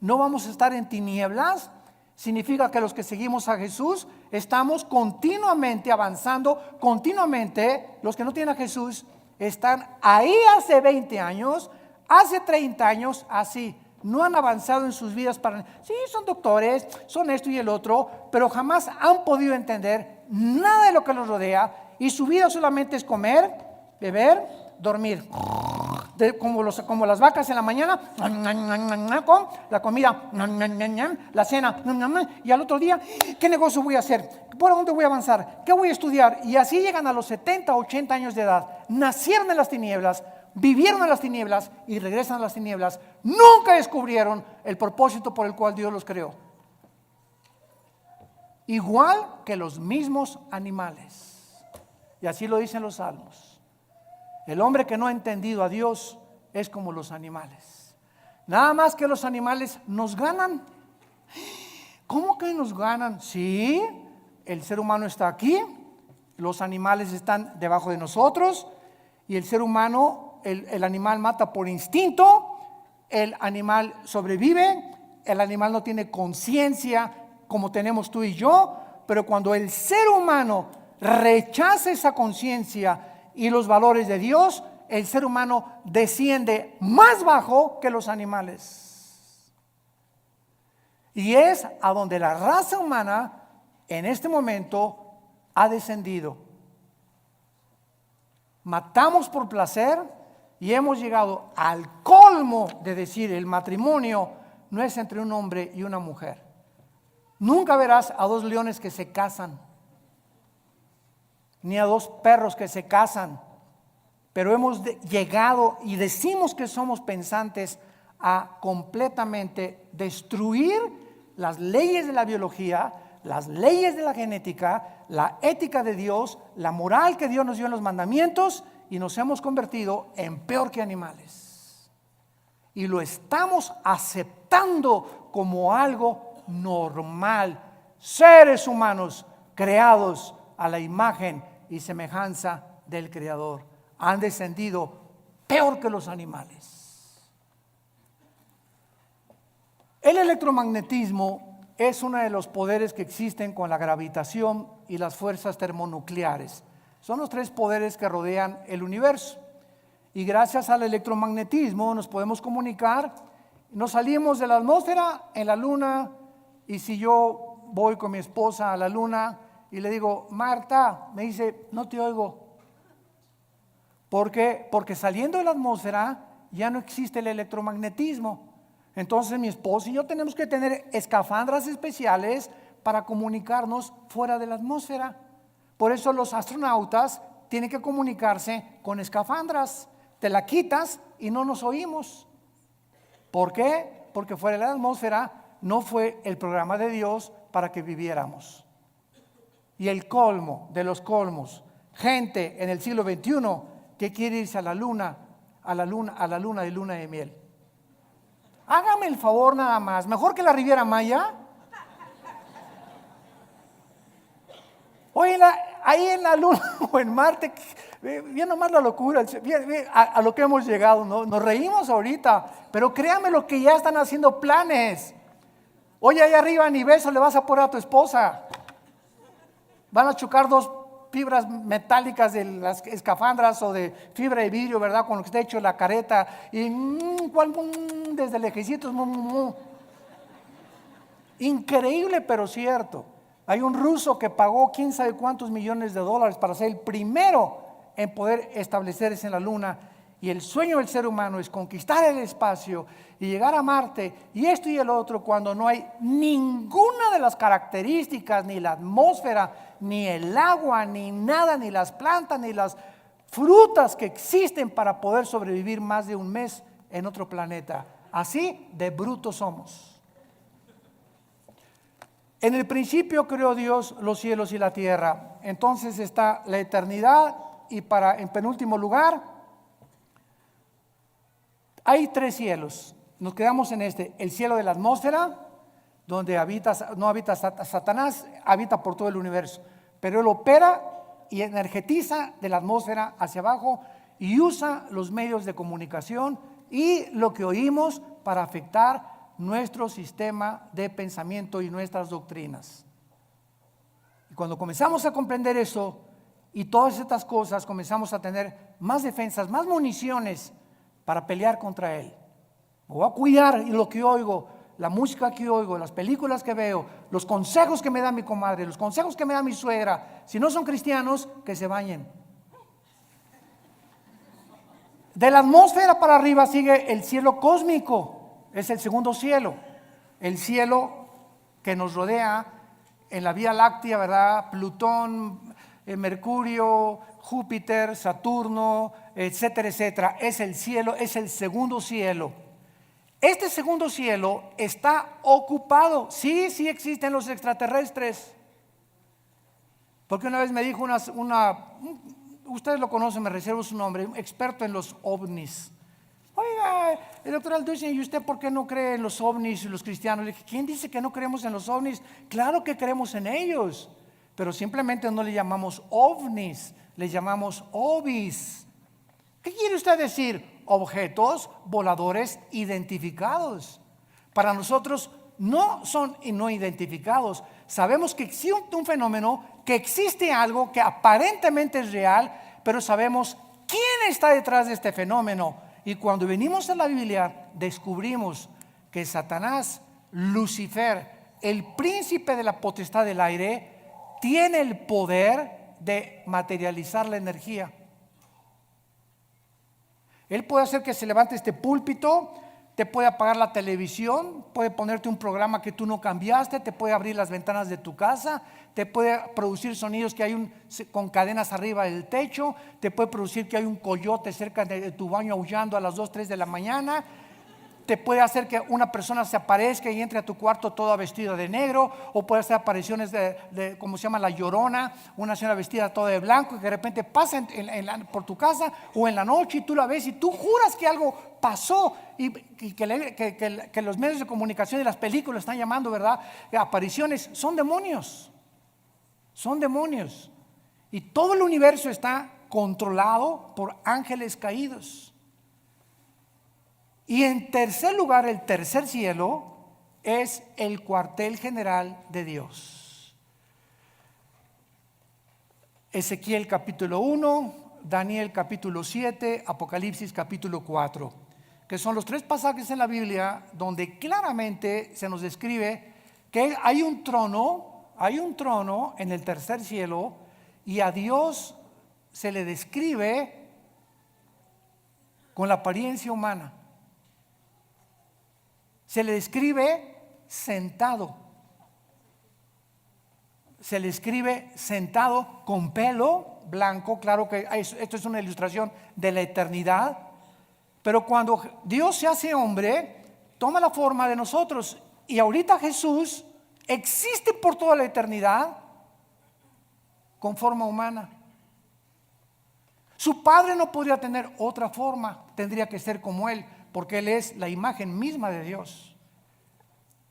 no vamos a estar en tinieblas, significa que los que seguimos a Jesús estamos continuamente avanzando, continuamente. Los que no tienen a Jesús están ahí hace 20 años, hace 30 años, así. No han avanzado en sus vidas sí, son doctores, son esto y el otro, pero jamás han podido entender nada de lo que los rodea y su vida solamente es comer, beber, dormir. Como las vacas en la mañana, con la comida, la cena, y al otro día, ¿qué negocio voy a hacer? ¿Por dónde voy a avanzar? ¿Qué voy a estudiar? Y así llegan a los 70, 80 años de edad, nacieron en las tinieblas, vivieron en las tinieblas y regresan a las tinieblas. Nunca descubrieron el propósito por el cual Dios los creó. Igual que los mismos animales. Y así lo dicen los salmos. El hombre que no ha entendido a Dios es como los animales. Nada más que los animales nos ganan. ¿Cómo que nos ganan? Sí, el ser humano está aquí, los animales están debajo de nosotros y el ser humano, el animal mata por instinto, el animal sobrevive el animal no tiene conciencia como tenemos tú y yo, pero cuando el ser humano rechaza esa conciencia y los valores de Dios, el ser humano desciende más bajo que los animales. Y es a donde la raza humana en este momento ha descendido. Matamos por placer y hemos llegado al colmo de decir el matrimonio no es entre un hombre y una mujer. Nunca verás a dos leones que se casan, ni a dos perros que se casan, pero hemos llegado y decimos que somos pensantes a completamente destruir las leyes de la biología, las leyes de la genética, la ética de Dios, la moral que Dios nos dio en los mandamientos, y nos hemos convertido en peor que animales. Y lo estamos aceptando como algo normal. Seres humanos creados a la imagen y semejanza del Creador han descendido peor que los animales. El electromagnetismo es uno de los poderes que existen con la gravitación y las fuerzas termonucleares. Son los tres poderes que rodean el universo. Y gracias al electromagnetismo nos podemos comunicar. Nos salimos de la atmósfera en la luna, y si yo voy con mi esposa a la luna y le digo, Marta, me dice, no te oigo. ¿Por qué? Porque saliendo de la atmósfera ya no existe el electromagnetismo. Entonces mi esposa y yo tenemos que tener escafandras especiales para comunicarnos fuera de la atmósfera. Por eso los astronautas tienen que comunicarse con escafandras. Te la quitas y no nos oímos. ¿Por qué? Porque fuera de la atmósfera no fue el programa de Dios para que viviéramos. Y el colmo de los colmos, gente en el siglo XXI que quiere irse a la luna de luna de miel. Hágame el favor nada más, mejor que la Riviera Maya. Oye, ahí en la luna o en Marte, bien nomás la locura, a lo que hemos llegado, ¿no? Nos reímos ahorita, pero créame lo que ya están haciendo planes. Oye, ahí arriba ni beso le vas a poner a tu esposa. Van a chocar dos fibras metálicas de las escafandras o de fibra de vidrio, ¿verdad? Con lo que está hecho la careta. Y desde lejecitos. Increíble, pero cierto. Hay un ruso que pagó quién sabe cuántos millones de dólares para ser el primero en poder establecerse en la luna. Y el sueño del ser humano es conquistar el espacio y llegar a Marte y esto y el otro, cuando no hay ninguna de las características, ni la atmósfera, ni el agua, ni nada, ni las plantas, ni las frutas que existen para poder sobrevivir más de un mes en otro planeta. Así de brutos somos. En el principio creó Dios los cielos y la tierra. Entonces está la eternidad, y en penúltimo lugar hay tres cielos. Nos quedamos en el cielo de la atmósfera, donde no habita Satanás, habita por todo el universo, pero él opera y energetiza de la atmósfera hacia abajo y usa los medios de comunicación y lo que oímos para afectar nuestro sistema de pensamiento y nuestras doctrinas. Y cuando comenzamos a comprender eso y todas estas cosas, comenzamos a tener más defensas, más municiones para pelear contra él. Me voy a cuidar y lo que oigo, la música que oigo, las películas que veo, los consejos que me da mi comadre, los consejos que me da mi suegra. Si no son cristianos, que se bañen. De la atmósfera para arriba sigue el cielo cósmico. Es el segundo cielo, el cielo que nos rodea en la Vía Láctea, ¿verdad? Plutón, Mercurio, Júpiter, Saturno, etcétera, etcétera. Es el cielo, es el segundo cielo. Este segundo cielo está ocupado. Sí existen los extraterrestres. Porque una vez me dijo ustedes lo conocen, me reservo su nombre, un experto en los ovnis. Oiga, el doctor Alducin, ¿y usted por qué no cree en los ovnis y los cristianos? Le dije, ¿quién dice que no creemos en los ovnis? Claro que creemos en ellos, pero simplemente no le llamamos ovnis, le llamamos ovis. ¿Qué quiere usted decir? Objetos voladores identificados. para nosotros no son no identificados. Sabemos que existe un fenómeno, que existe algo que aparentemente es real, pero sabemos quién está detrás de este fenómeno. Y cuando venimos a la Biblia, descubrimos que Satanás, Lucifer, el príncipe de la potestad del aire, tiene el poder de materializar la energía. Él puede hacer que se levante este púlpito, te puede apagar la televisión, puede ponerte un programa que tú no cambiaste, te puede abrir las ventanas de tu casa, te puede producir sonidos que hay con cadenas arriba del techo, te puede producir que hay un coyote cerca de tu baño aullando a las 2, 3 de la mañana. Te puede hacer que una persona se aparezca y entre a tu cuarto toda vestida de negro, o puede hacer apariciones de como se llama la Llorona, una señora vestida toda de blanco y que de repente pasa por tu casa o en la noche y tú la ves y tú juras que algo pasó y que los medios de comunicación y las películas están llamando, ¿verdad? Apariciones. Son demonios, y todo el universo está controlado por ángeles caídos. Y en tercer lugar, el tercer cielo es el cuartel general de Dios. Ezequiel capítulo 1, Daniel capítulo 7, Apocalipsis capítulo 4, que son los tres pasajes en la Biblia donde claramente se nos describe que hay un trono en el tercer cielo, y a Dios se le describe con la apariencia humana. Se le describe sentado. Se le escribe sentado con pelo blanco. Claro que esto es una ilustración de la eternidad. Pero cuando Dios se hace hombre, toma la forma de nosotros. Y ahorita Jesús existe por toda la eternidad con forma humana. Su Padre no podría tener otra forma, tendría que ser como Él, porque Él es la imagen misma de Dios.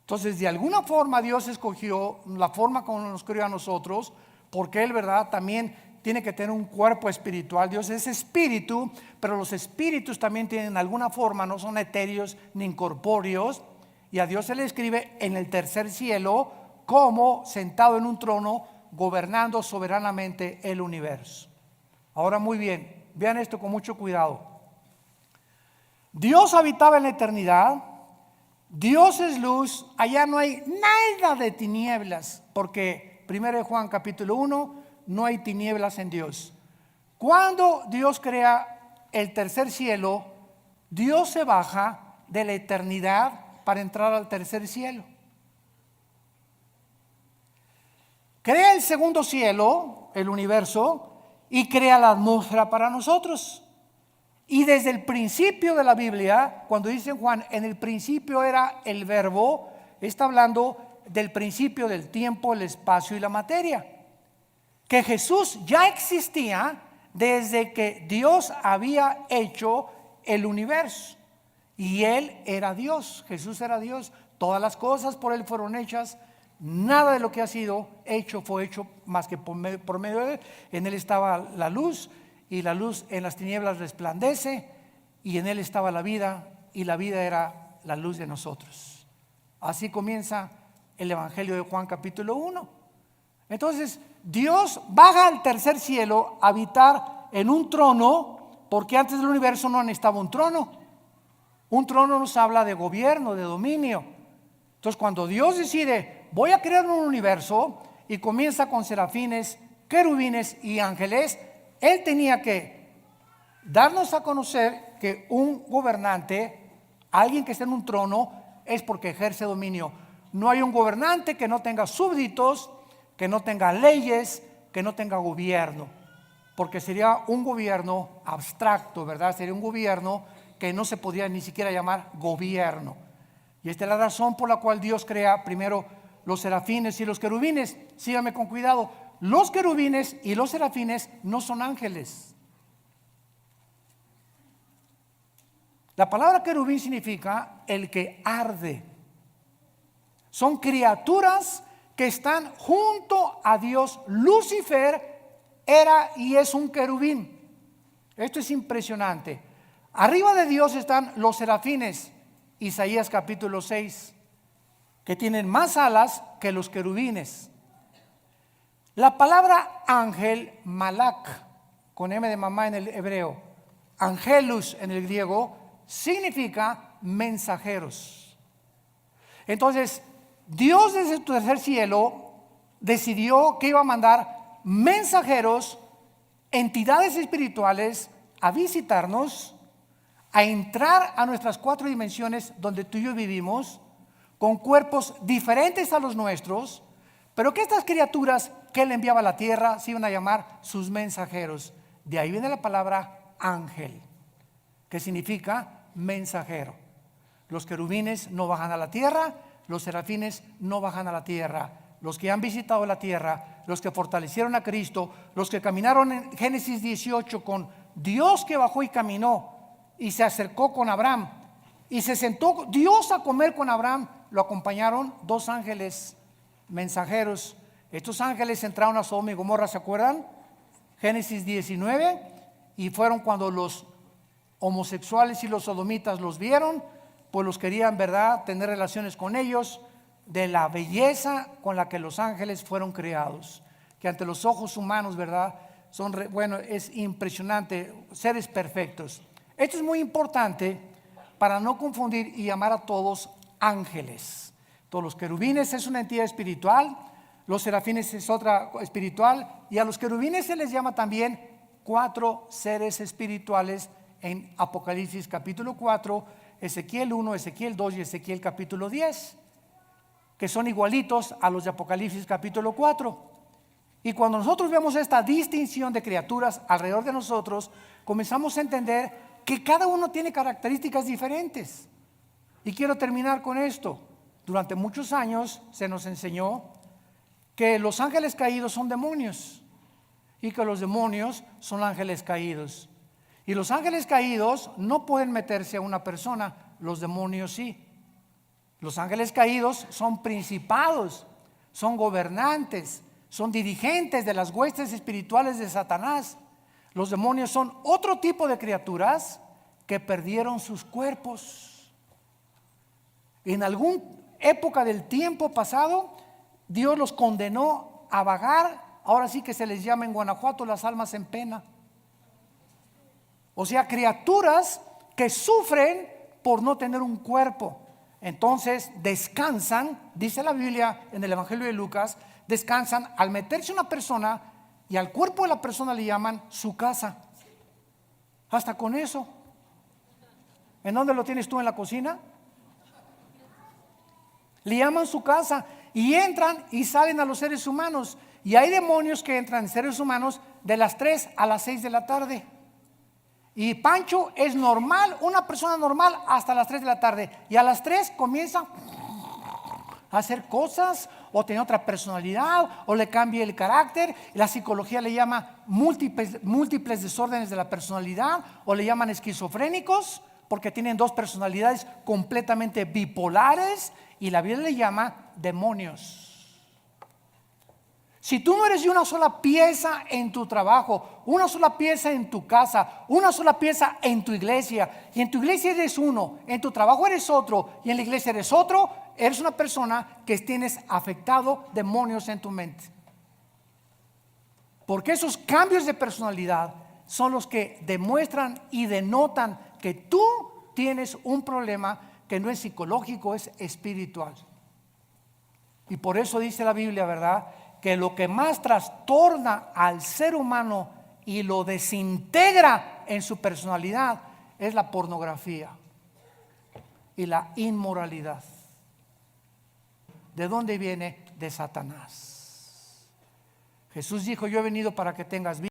Entonces, de alguna forma Dios escogió la forma como nos creó a nosotros, porque Él, ¿verdad?, también tiene que tener un cuerpo espiritual. Dios es espíritu, pero los espíritus también tienen alguna forma, no son etéreos ni incorpóreos, y a Dios se le escribe en el tercer cielo como sentado en un trono, gobernando soberanamente el universo. Ahora, muy bien, vean esto con mucho cuidado. Dios habitaba en la eternidad, Dios es luz, allá no hay nada de tinieblas, porque 1 Juan capítulo 1, no hay tinieblas en Dios. Cuando Dios crea el tercer cielo, Dios se baja de la eternidad para entrar al tercer cielo. Crea el segundo cielo, el universo, y crea la atmósfera para nosotros. Y desde el principio de la Biblia, cuando dice Juan, en el principio era el verbo, está hablando del principio del tiempo, el espacio y la materia. Que Jesús ya existía desde que Dios había hecho el universo. Y Él era Dios, Jesús era Dios. Todas las cosas por Él fueron hechas. Nada de lo que ha sido hecho fue hecho más que por medio de Él. En Él estaba la luz, y la luz en las tinieblas resplandece, y en Él estaba la vida, y la vida era la luz de nosotros. Así comienza el Evangelio de Juan capítulo 1. Entonces Dios baja al tercer cielo a habitar en un trono, porque antes del universo no necesitaba un trono. Un trono nos habla de gobierno, de dominio. Entonces, cuando Dios decide, voy a crear un universo, y comienza con serafines, querubines y ángeles, Él tenía que darnos a conocer que un gobernante, alguien que está en un trono, es porque ejerce dominio. No hay un gobernante que no tenga súbditos, que no tenga leyes, que no tenga gobierno, porque sería un gobierno abstracto, ¿verdad? Sería un gobierno que no se podría ni siquiera llamar gobierno. Y esta es la razón por la cual Dios crea primero los serafines y los querubines. Síganme con cuidado. Los querubines y los serafines no son ángeles. La palabra querubín significa el que arde. Son criaturas que están junto a Dios. Lucifer era y es un querubín. Esto es impresionante. Arriba de Dios están los serafines, Isaías capítulo 6, que tienen más alas que los querubines. La palabra ángel, malak, con M de mamá en el hebreo, angelus en el griego, significa mensajeros. Entonces, Dios desde su tercer cielo decidió que iba a mandar mensajeros, entidades espirituales, a visitarnos, a entrar a nuestras 4 dimensiones donde tú y yo vivimos, con cuerpos diferentes a los nuestros, pero que estas criaturas que Él enviaba a la tierra se iban a llamar sus mensajeros. De ahí viene la palabra ángel, que significa mensajero. Los querubines no bajan a la tierra, los serafines no bajan a la tierra. Los que han visitado la tierra, los que fortalecieron a Cristo, los que caminaron en Génesis 18 con Dios que bajó y caminó y se acercó con Abraham y se sentó Dios a comer con Abraham, lo acompañaron 2 ángeles mensajeros. Estos ángeles entraron a Sodoma y Gomorra, ¿se acuerdan? Génesis 19, y fueron cuando los homosexuales y los sodomitas los vieron, pues los querían, ¿verdad?, tener relaciones con ellos, de la belleza con la que los ángeles fueron creados, que ante los ojos humanos, ¿verdad?, bueno, es impresionante, seres perfectos. Esto es muy importante para no confundir y llamar a todos ángeles. Todos los querubines es una entidad espiritual, los serafines es otra espiritual, y a los querubines se les llama también 4 seres espirituales en Apocalipsis capítulo 4, Ezequiel 1, Ezequiel 2 y Ezequiel capítulo 10, que son igualitos a los de Apocalipsis capítulo 4. Y cuando nosotros vemos esta distinción de criaturas alrededor de nosotros, comenzamos a entender que cada uno tiene características diferentes. Y quiero terminar con esto. Durante muchos años se nos enseñó que los ángeles caídos son demonios y que los demonios son ángeles caídos. Y los ángeles caídos no pueden meterse a una persona, los demonios sí. Los ángeles caídos son principados, son gobernantes, son dirigentes de las huestes espirituales de Satanás. Los demonios son otro tipo de criaturas que perdieron sus cuerpos. En alguna época del tiempo pasado, Dios los condenó a vagar. Ahora sí que se les llama en Guanajuato las almas en pena. O sea, criaturas que sufren por no tener un cuerpo. Entonces descansan, dice la Biblia en el Evangelio de Lucas, descansan al meterse una persona y al cuerpo de la persona le llaman su casa. Hasta con eso. ¿En dónde lo tienes tú? ¿En la cocina? Le llaman su casa y entran y salen a los seres humanos. Y hay demonios que entran en seres humanos de las 3 a las 6 de la tarde. Y Pancho es normal, una persona normal hasta las 3 de la tarde. Y a las 3 comienza a hacer cosas o tiene otra personalidad o le cambia el carácter. La psicología le llama múltiples desórdenes de la personalidad o le llaman esquizofrénicos porque tienen 2 personalidades completamente bipolares y la Biblia le llama demonios. Si tú no eres de una sola pieza en tu trabajo, una sola pieza en tu casa, una sola pieza en tu iglesia, y en tu iglesia eres uno, en tu trabajo eres otro, y en la iglesia eres otro, eres una persona que tienes afectado demonios en tu mente. Porque esos cambios de personalidad son los que demuestran y denotan que tú tienes un problema que no es psicológico, es espiritual. Y por eso dice la Biblia, ¿verdad?, que lo que más trastorna al ser humano y lo desintegra en su personalidad es la pornografía y la inmoralidad. ¿De dónde viene? De Satanás. Jesús dijo: yo he venido para que tengas vida.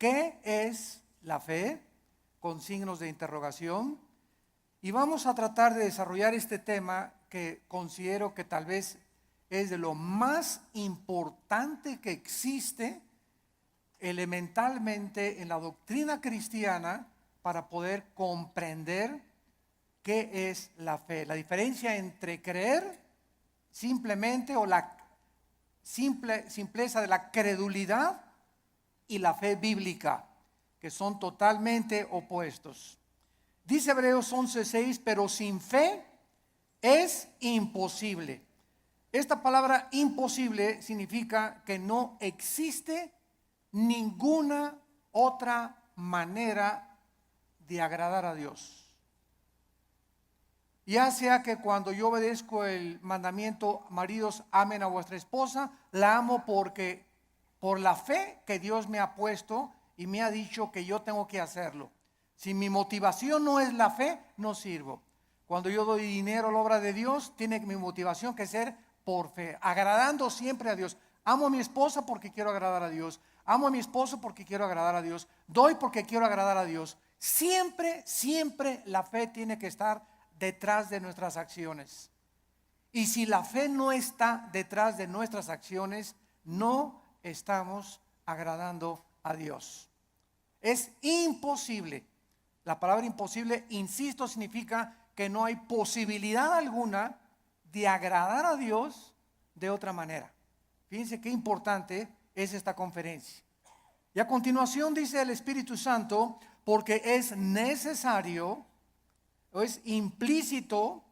¿qué es la fe? Con signos de interrogación. Y vamos a tratar de desarrollar este tema que considero que tal vez es de lo más importante que existe elementalmente en la doctrina cristiana para poder comprender qué es la fe. La diferencia entre creer simplemente o la simpleza de la credulidad y la fe bíblica, que son totalmente opuestos. Dice Hebreos 11:6, pero sin fe es imposible. Esta palabra imposible significa que no existe ninguna otra manera de agradar a Dios. Ya sea que cuando yo obedezco el mandamiento, maridos, amen a vuestra esposa, la amo porque por la fe que Dios me ha puesto y me ha dicho que yo tengo que hacerlo. Si mi motivación no es la fe, no sirvo. Cuando yo doy dinero a la obra de Dios, tiene mi motivación que ser por fe, agradando siempre a Dios. Amo a mi esposa porque quiero agradar a Dios. Amo a mi esposo porque quiero agradar a Dios. Doy porque quiero agradar a Dios. Siempre, siempre la fe tiene que estar detrás de nuestras acciones. Y si la fe no está detrás de nuestras acciones, no estamos agradando a Dios. Es imposible. La palabra imposible, insisto, significa que no hay posibilidad alguna de agradar a Dios de otra manera. Fíjense qué importante es esta conferencia. Y a continuación dice el Espíritu Santo, porque es necesario, o es implícito,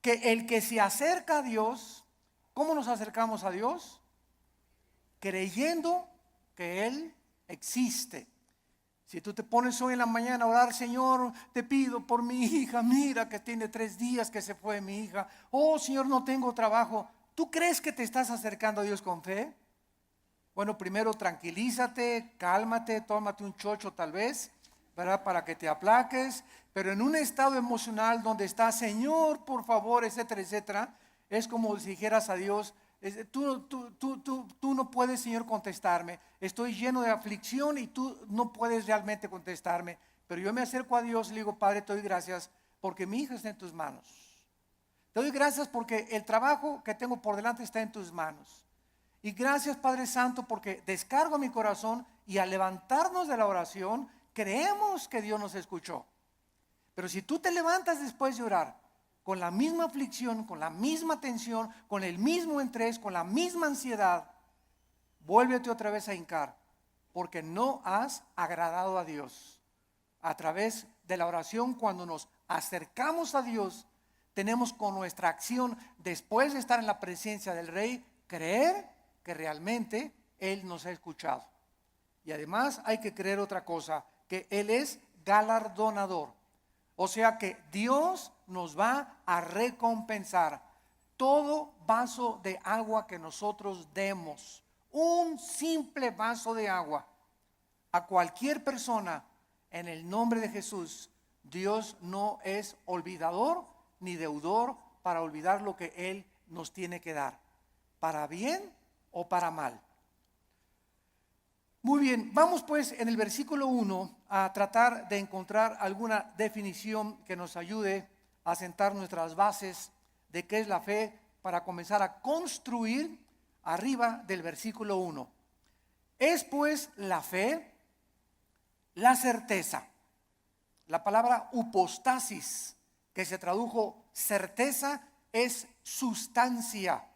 que el que se acerca a Dios, ¿cómo nos acercamos a Dios? Creyendo que Él existe. Si tú te pones hoy en la mañana a orar, Señor, te pido por mi hija, mira que tiene 3 días que se fue mi hija. Oh, Señor, no tengo trabajo. ¿Tú crees que te estás acercando a Dios con fe? Bueno, primero tranquilízate, cálmate, tómate un chocho tal vez, ¿verdad? Para que te aplaques. Pero en un estado emocional donde está, Señor, por favor, etcétera, etcétera, es como si dijeras a Dios, tú no puedes, Señor, contestarme. Estoy lleno de aflicción y tú no puedes realmente contestarme. Pero yo me acerco a Dios y le digo, Padre, te doy gracias porque mi hija está en tus manos. Te doy gracias porque el trabajo que tengo por delante está en tus manos. Y gracias, Padre Santo, porque descargo mi corazón y al levantarnos de la oración, creemos que Dios nos escuchó. Pero si tú te levantas después de orar, con la misma aflicción, con la misma tensión, con el mismo estrés, con la misma ansiedad, vuélvete otra vez a hincar, porque no has agradado a Dios. A través de la oración, cuando nos acercamos a Dios, tenemos con nuestra acción, después de estar en la presencia del Rey, creer que realmente Él nos ha escuchado. Y además hay que creer otra cosa, que Él es galardonador. O sea que Dios nos va a recompensar todo vaso de agua que nosotros demos, un simple vaso de agua a cualquier persona en el nombre de Jesús. Dios no es olvidador ni deudor para olvidar lo que Él nos tiene que dar, para bien o para mal. Muy bien, vamos pues en el versículo 1 a tratar de encontrar alguna definición que nos ayude a sentar nuestras bases de qué es la fe para comenzar a construir arriba del versículo 1. Es pues la fe, la certeza. La palabra upostasis, que se tradujo certeza, es sustancia.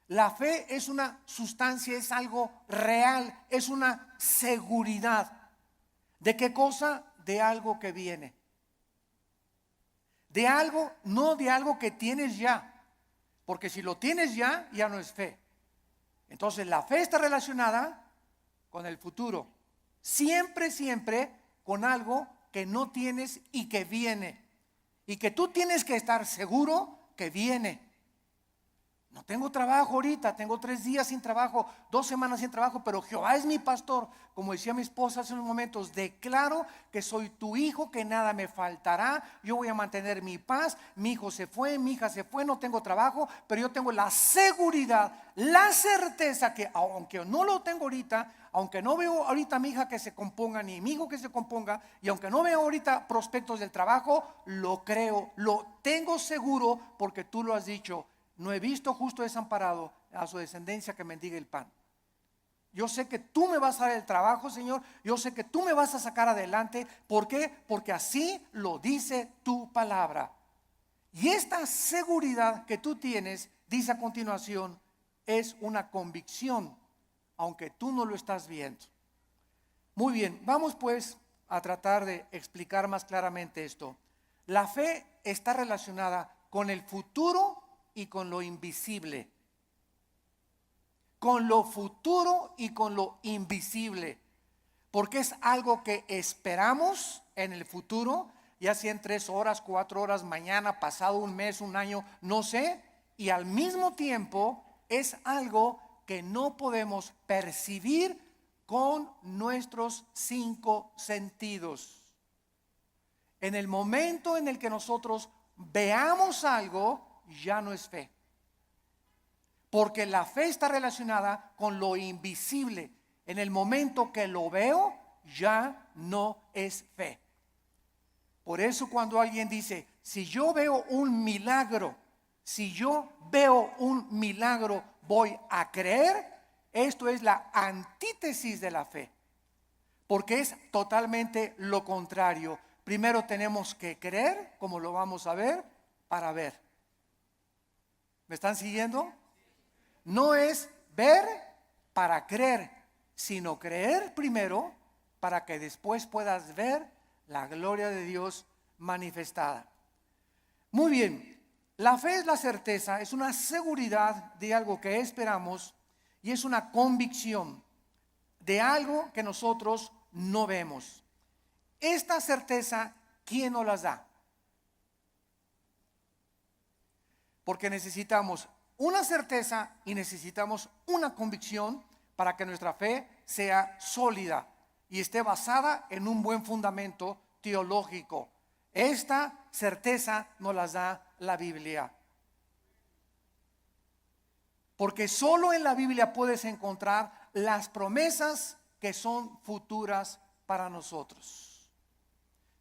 La fe es una sustancia, es algo real, es una seguridad. ¿De qué cosa? De algo que viene. De algo, no de algo que tienes ya. Porque si lo tienes ya, ya no es fe. Entonces la fe está relacionada con el futuro. Siempre, siempre con algo que no tienes y que viene. Y que tú tienes que estar seguro que viene. No tengo trabajo ahorita, tengo 3 días sin trabajo, 2 semanas sin trabajo, pero Jehová es mi pastor. Como decía mi esposa hace unos momentos, declaro que soy tu hijo, que nada me faltará, yo voy a mantener mi paz. Mi hijo se fue, mi hija se fue, no tengo trabajo, pero yo tengo la seguridad, la certeza que aunque no lo tengo ahorita, aunque no veo ahorita a mi hija que se componga, ni mi hijo que se componga, y aunque no veo ahorita prospectos del trabajo, lo creo, lo tengo seguro porque tú lo has dicho. No he visto justo desamparado a su descendencia que mendigue el pan. Yo sé que tú me vas a dar el trabajo, Señor. Yo sé que tú me vas a sacar adelante. ¿Por qué? Porque así lo dice tu palabra. Y esta seguridad que tú tienes, dice a continuación, es una convicción, aunque tú no lo estás viendo. Muy bien, vamos pues a tratar de explicar más claramente esto. La fe está relacionada con el futuro y con lo invisible. Con lo futuro y con lo invisible. Porque es algo que esperamos en el futuro, ya sea en 3 horas, 4 horas, mañana, pasado un mes, un año, no sé. Y al mismo tiempo es algo que no podemos percibir con nuestros 5 sentidos. En el momento en el que nosotros veamos algo, ya no es fe. Porque la fe está relacionada con lo invisible. En el momento que lo veo, ya no es fe. Por eso cuando alguien dice, si yo veo un milagro, voy a creer, esto es la antítesis de la fe. Porque es totalmente lo contrario. Primero tenemos que creer, como lo vamos a ver, para ver. ¿Me están siguiendo? No es ver para creer, sino creer primero para que después puedas ver la gloria de Dios manifestada. Muy bien, la fe es la certeza, es una seguridad de algo que esperamos y es una convicción de algo que nosotros no vemos. Esta certeza, ¿quién nos las da? Porque necesitamos una certeza y necesitamos una convicción para que nuestra fe sea sólida y esté basada en un buen fundamento teológico. Esta certeza nos la da la Biblia. Porque solo en la Biblia puedes encontrar las promesas que son futuras para nosotros.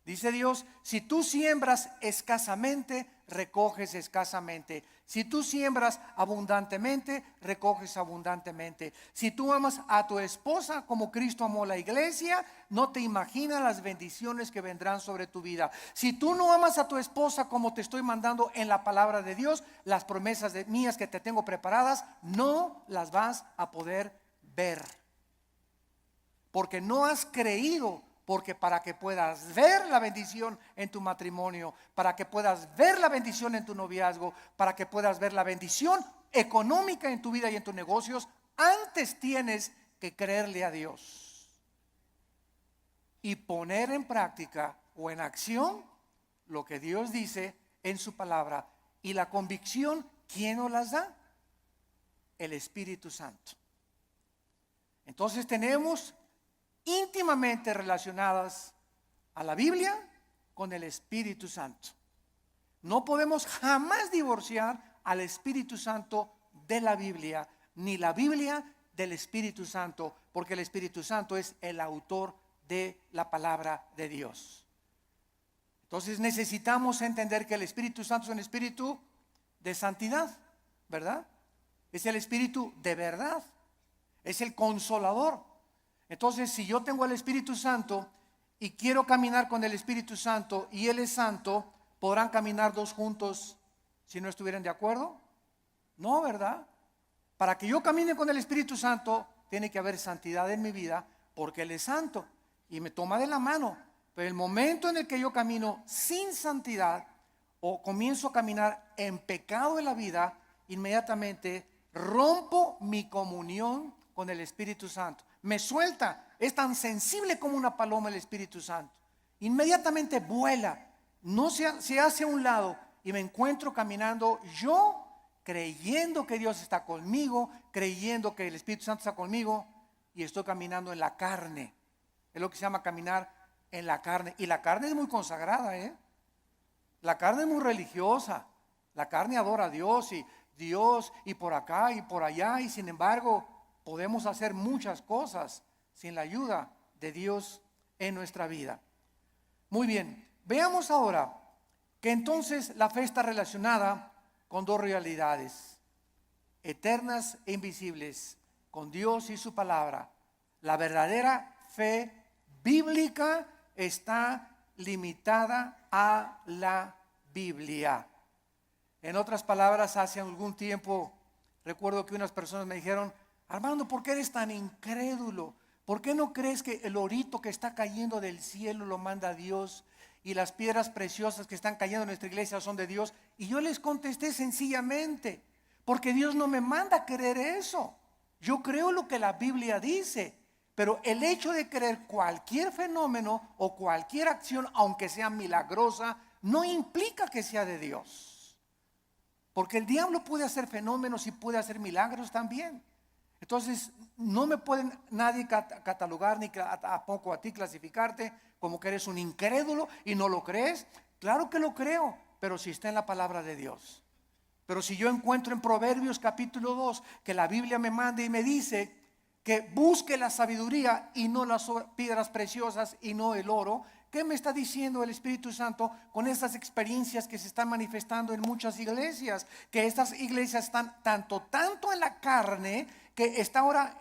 Dice Dios, si tú siembras escasamente, recoges escasamente. Si tú siembras abundantemente, recoges abundantemente. Si tú amas a tu esposa como Cristo amó la iglesia, no te imaginas las bendiciones que vendrán sobre tu vida. Si tú no amas a tu esposa como te estoy mandando en la palabra de Dios, las promesas mías que te tengo preparadas, no las vas a poder ver. Porque no has creído. Porque para que puedas ver la bendición en tu matrimonio, para que puedas ver la bendición en tu noviazgo, para que puedas ver la bendición económica en tu vida y en tus negocios, antes tienes que creerle a Dios y poner en práctica o en acción lo que Dios dice en su palabra. Y la convicción, ¿quién nos las da? El Espíritu Santo. Entonces tenemos íntimamente relacionadas a la Biblia con el Espíritu Santo. No podemos jamás divorciar al Espíritu Santo de la Biblia, ni la Biblia del Espíritu Santo, porque el Espíritu Santo es el autor de la palabra de Dios. Entonces necesitamos entender que el Espíritu Santo es un espíritu de santidad, ¿verdad? Es el espíritu de verdad, es el consolador. Entonces, si yo tengo el Espíritu Santo y quiero caminar con el Espíritu Santo y Él es santo, ¿podrán caminar dos juntos si no estuvieran de acuerdo? No, ¿verdad? Para que yo camine con el Espíritu Santo, tiene que haber santidad en mi vida, porque Él es santo y me toma de la mano. Pero el momento en el que yo camino sin santidad o comienzo a caminar en pecado en la vida, inmediatamente rompo mi comunión con el Espíritu Santo. Me suelta, es tan sensible como una paloma el Espíritu Santo. Inmediatamente vuela, no se hace a un lado y me encuentro caminando yo creyendo que Dios está conmigo, creyendo que el Espíritu Santo está conmigo y estoy caminando en la carne. Es lo que se llama caminar en la carne. Y la carne es muy consagrada, La carne es muy religiosa. La carne adora a Dios y por acá y por allá, y sin embargo podemos hacer muchas cosas sin la ayuda de Dios en nuestra vida. Muy bien, veamos ahora que entonces la fe está relacionada con dos realidades eternas e invisibles, con Dios y su palabra. La verdadera fe bíblica está limitada a la Biblia. En otras palabras, hace algún tiempo recuerdo que unas personas me dijeron: Armando, ¿por qué eres tan incrédulo? ¿Por qué no crees que el orito que está cayendo del cielo lo manda Dios y las piedras preciosas que están cayendo en nuestra iglesia son de Dios? Y yo les contesté sencillamente: porque Dios no me manda a creer eso. Yo creo lo que la Biblia dice, pero el hecho de creer cualquier fenómeno o cualquier acción, aunque sea milagrosa, no implica que sea de Dios. Porque el diablo puede hacer fenómenos y puede hacer milagros también. Entonces no me pueden nadie catalogar, ni tampoco a ti clasificarte como que eres un incrédulo y no lo crees. Claro que lo creo, pero si está en la palabra de Dios. Pero si yo encuentro en Proverbios capítulo 2 que la Biblia me manda y me dice que busque la sabiduría y no las piedras preciosas y no el oro, ¿qué me está diciendo el Espíritu Santo con estas experiencias que se están manifestando en muchas iglesias? Que estas iglesias están tanto en la carne, que está ahora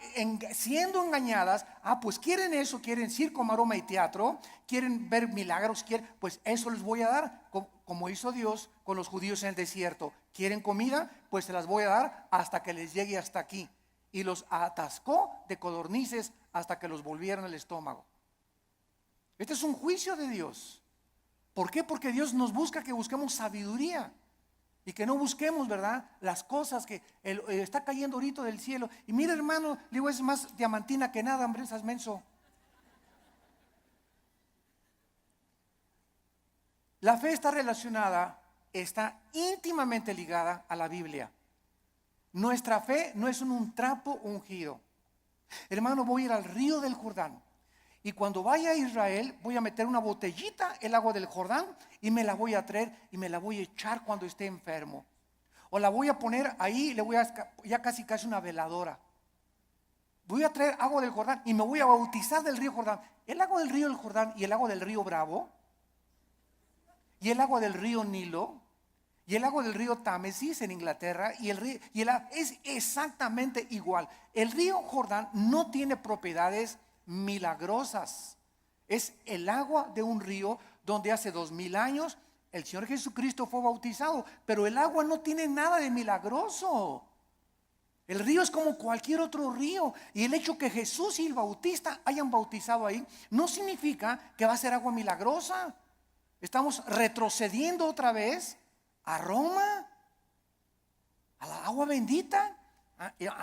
siendo engañadas. Pues quieren eso, quieren circo, maroma y teatro, quieren ver milagros, pues eso les voy a dar, como hizo Dios con los judíos en el desierto. ¿Quieren comida? Pues se las voy a dar hasta que les llegue hasta aquí. Y los atascó de codornices hasta que los volvieron al estómago. Este es un juicio de Dios. ¿Por qué? Porque Dios nos busca que busquemos sabiduría y que no busquemos, ¿verdad?, las cosas que está cayendo ahorita del cielo. Y mira, hermano, le digo, es más diamantina que nada, hombre, esas menso. La fe está relacionada, está íntimamente ligada a la Biblia. Nuestra fe no es un trapo ungido. Hermano, voy a ir al río del Jordán. Y cuando vaya a Israel, voy a meter una botellita el agua del Jordán y me la voy a traer y me la voy a echar cuando esté enfermo. O la voy a poner ahí, le voy a ya casi una veladora. Voy a traer agua del Jordán y me voy a bautizar del río Jordán. El agua del río del Jordán y el agua del río Bravo y el agua del río Nilo y el agua del río Támesis en Inglaterra es exactamente igual. El río Jordán no tiene propiedades milagrosas. Es el agua de un río donde hace 2000 años el Señor Jesucristo fue bautizado, pero el agua no tiene nada de milagroso. El río es como cualquier otro río, y el hecho que Jesús y el Bautista hayan bautizado ahí no significa que va a ser agua milagrosa. Estamos retrocediendo otra vez a Roma, a la agua bendita.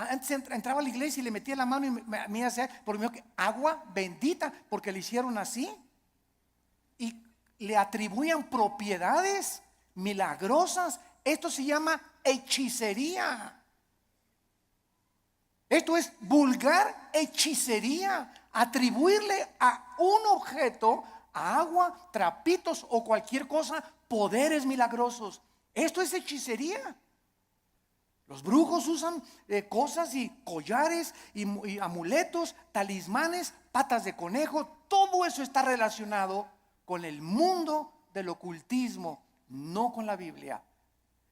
Antes entraba a la iglesia y le metía la mano y me hacía por mí agua bendita, porque le hicieron así y le atribuían propiedades milagrosas. Esto se llama hechicería. Esto es vulgar hechicería, atribuirle a un objeto, a agua, trapitos o cualquier cosa, poderes milagrosos. Esto es hechicería. Los brujos usan cosas y collares y amuletos, talismanes, patas de conejo. Todo eso está relacionado con el mundo del ocultismo, no con la Biblia.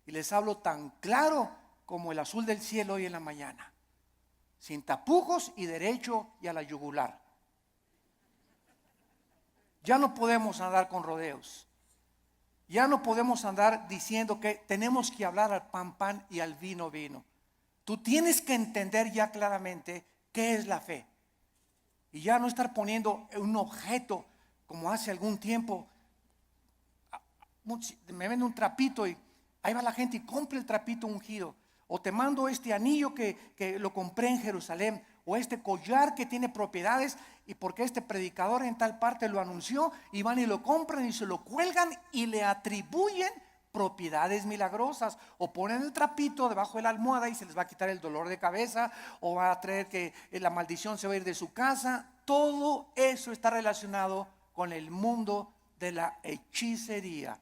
Y les hablo tan claro como el azul del cielo hoy en la mañana, sin tapujos y derecho y a la yugular. Ya no podemos andar con rodeos. Ya no podemos andar diciendo que tenemos que hablar al pan, pan y al vino, vino. Tú tienes que entender ya claramente qué es la fe. Y ya no estar poniendo un objeto como hace algún tiempo. Me venden un trapito y ahí va la gente y compra el trapito ungido. O te mando este anillo que lo compré en Jerusalén. O este collar que tiene propiedades y porque este predicador en tal parte lo anunció, y van y lo compran y se lo cuelgan y le atribuyen propiedades milagrosas. O ponen el trapito debajo de la almohada y se les va a quitar el dolor de cabeza, o va a traer que la maldición se va a ir de su casa. Todo eso está relacionado con el mundo de la hechicería.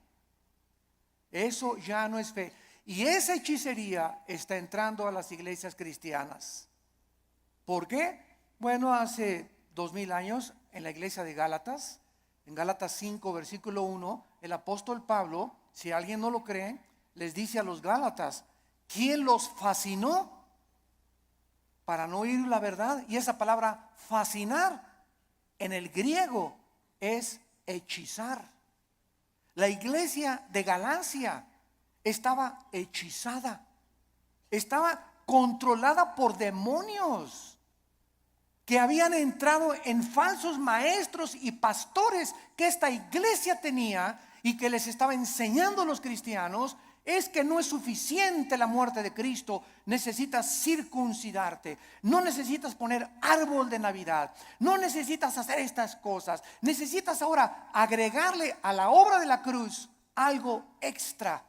Eso ya no es fe. Y esa hechicería está entrando a las iglesias cristianas. ¿Por qué? Bueno, hace 2000 años en la iglesia de Gálatas. En Gálatas 5, versículo 1, el apóstol Pablo, si alguien no lo cree, les dice a los Gálatas, ¿quién los fascinó para no oír la verdad? Y esa palabra fascinar en el griego es hechizar. La iglesia de Galacia estaba hechizada, estaba controlada por demonios que habían entrado en falsos maestros y pastores que esta iglesia tenía y que les estaba enseñando a los cristianos. Es que no es suficiente la muerte de Cristo, necesitas circuncidarte, no necesitas poner árbol de Navidad, no necesitas hacer estas cosas, necesitas ahora agregarle a la obra de la cruz algo extra.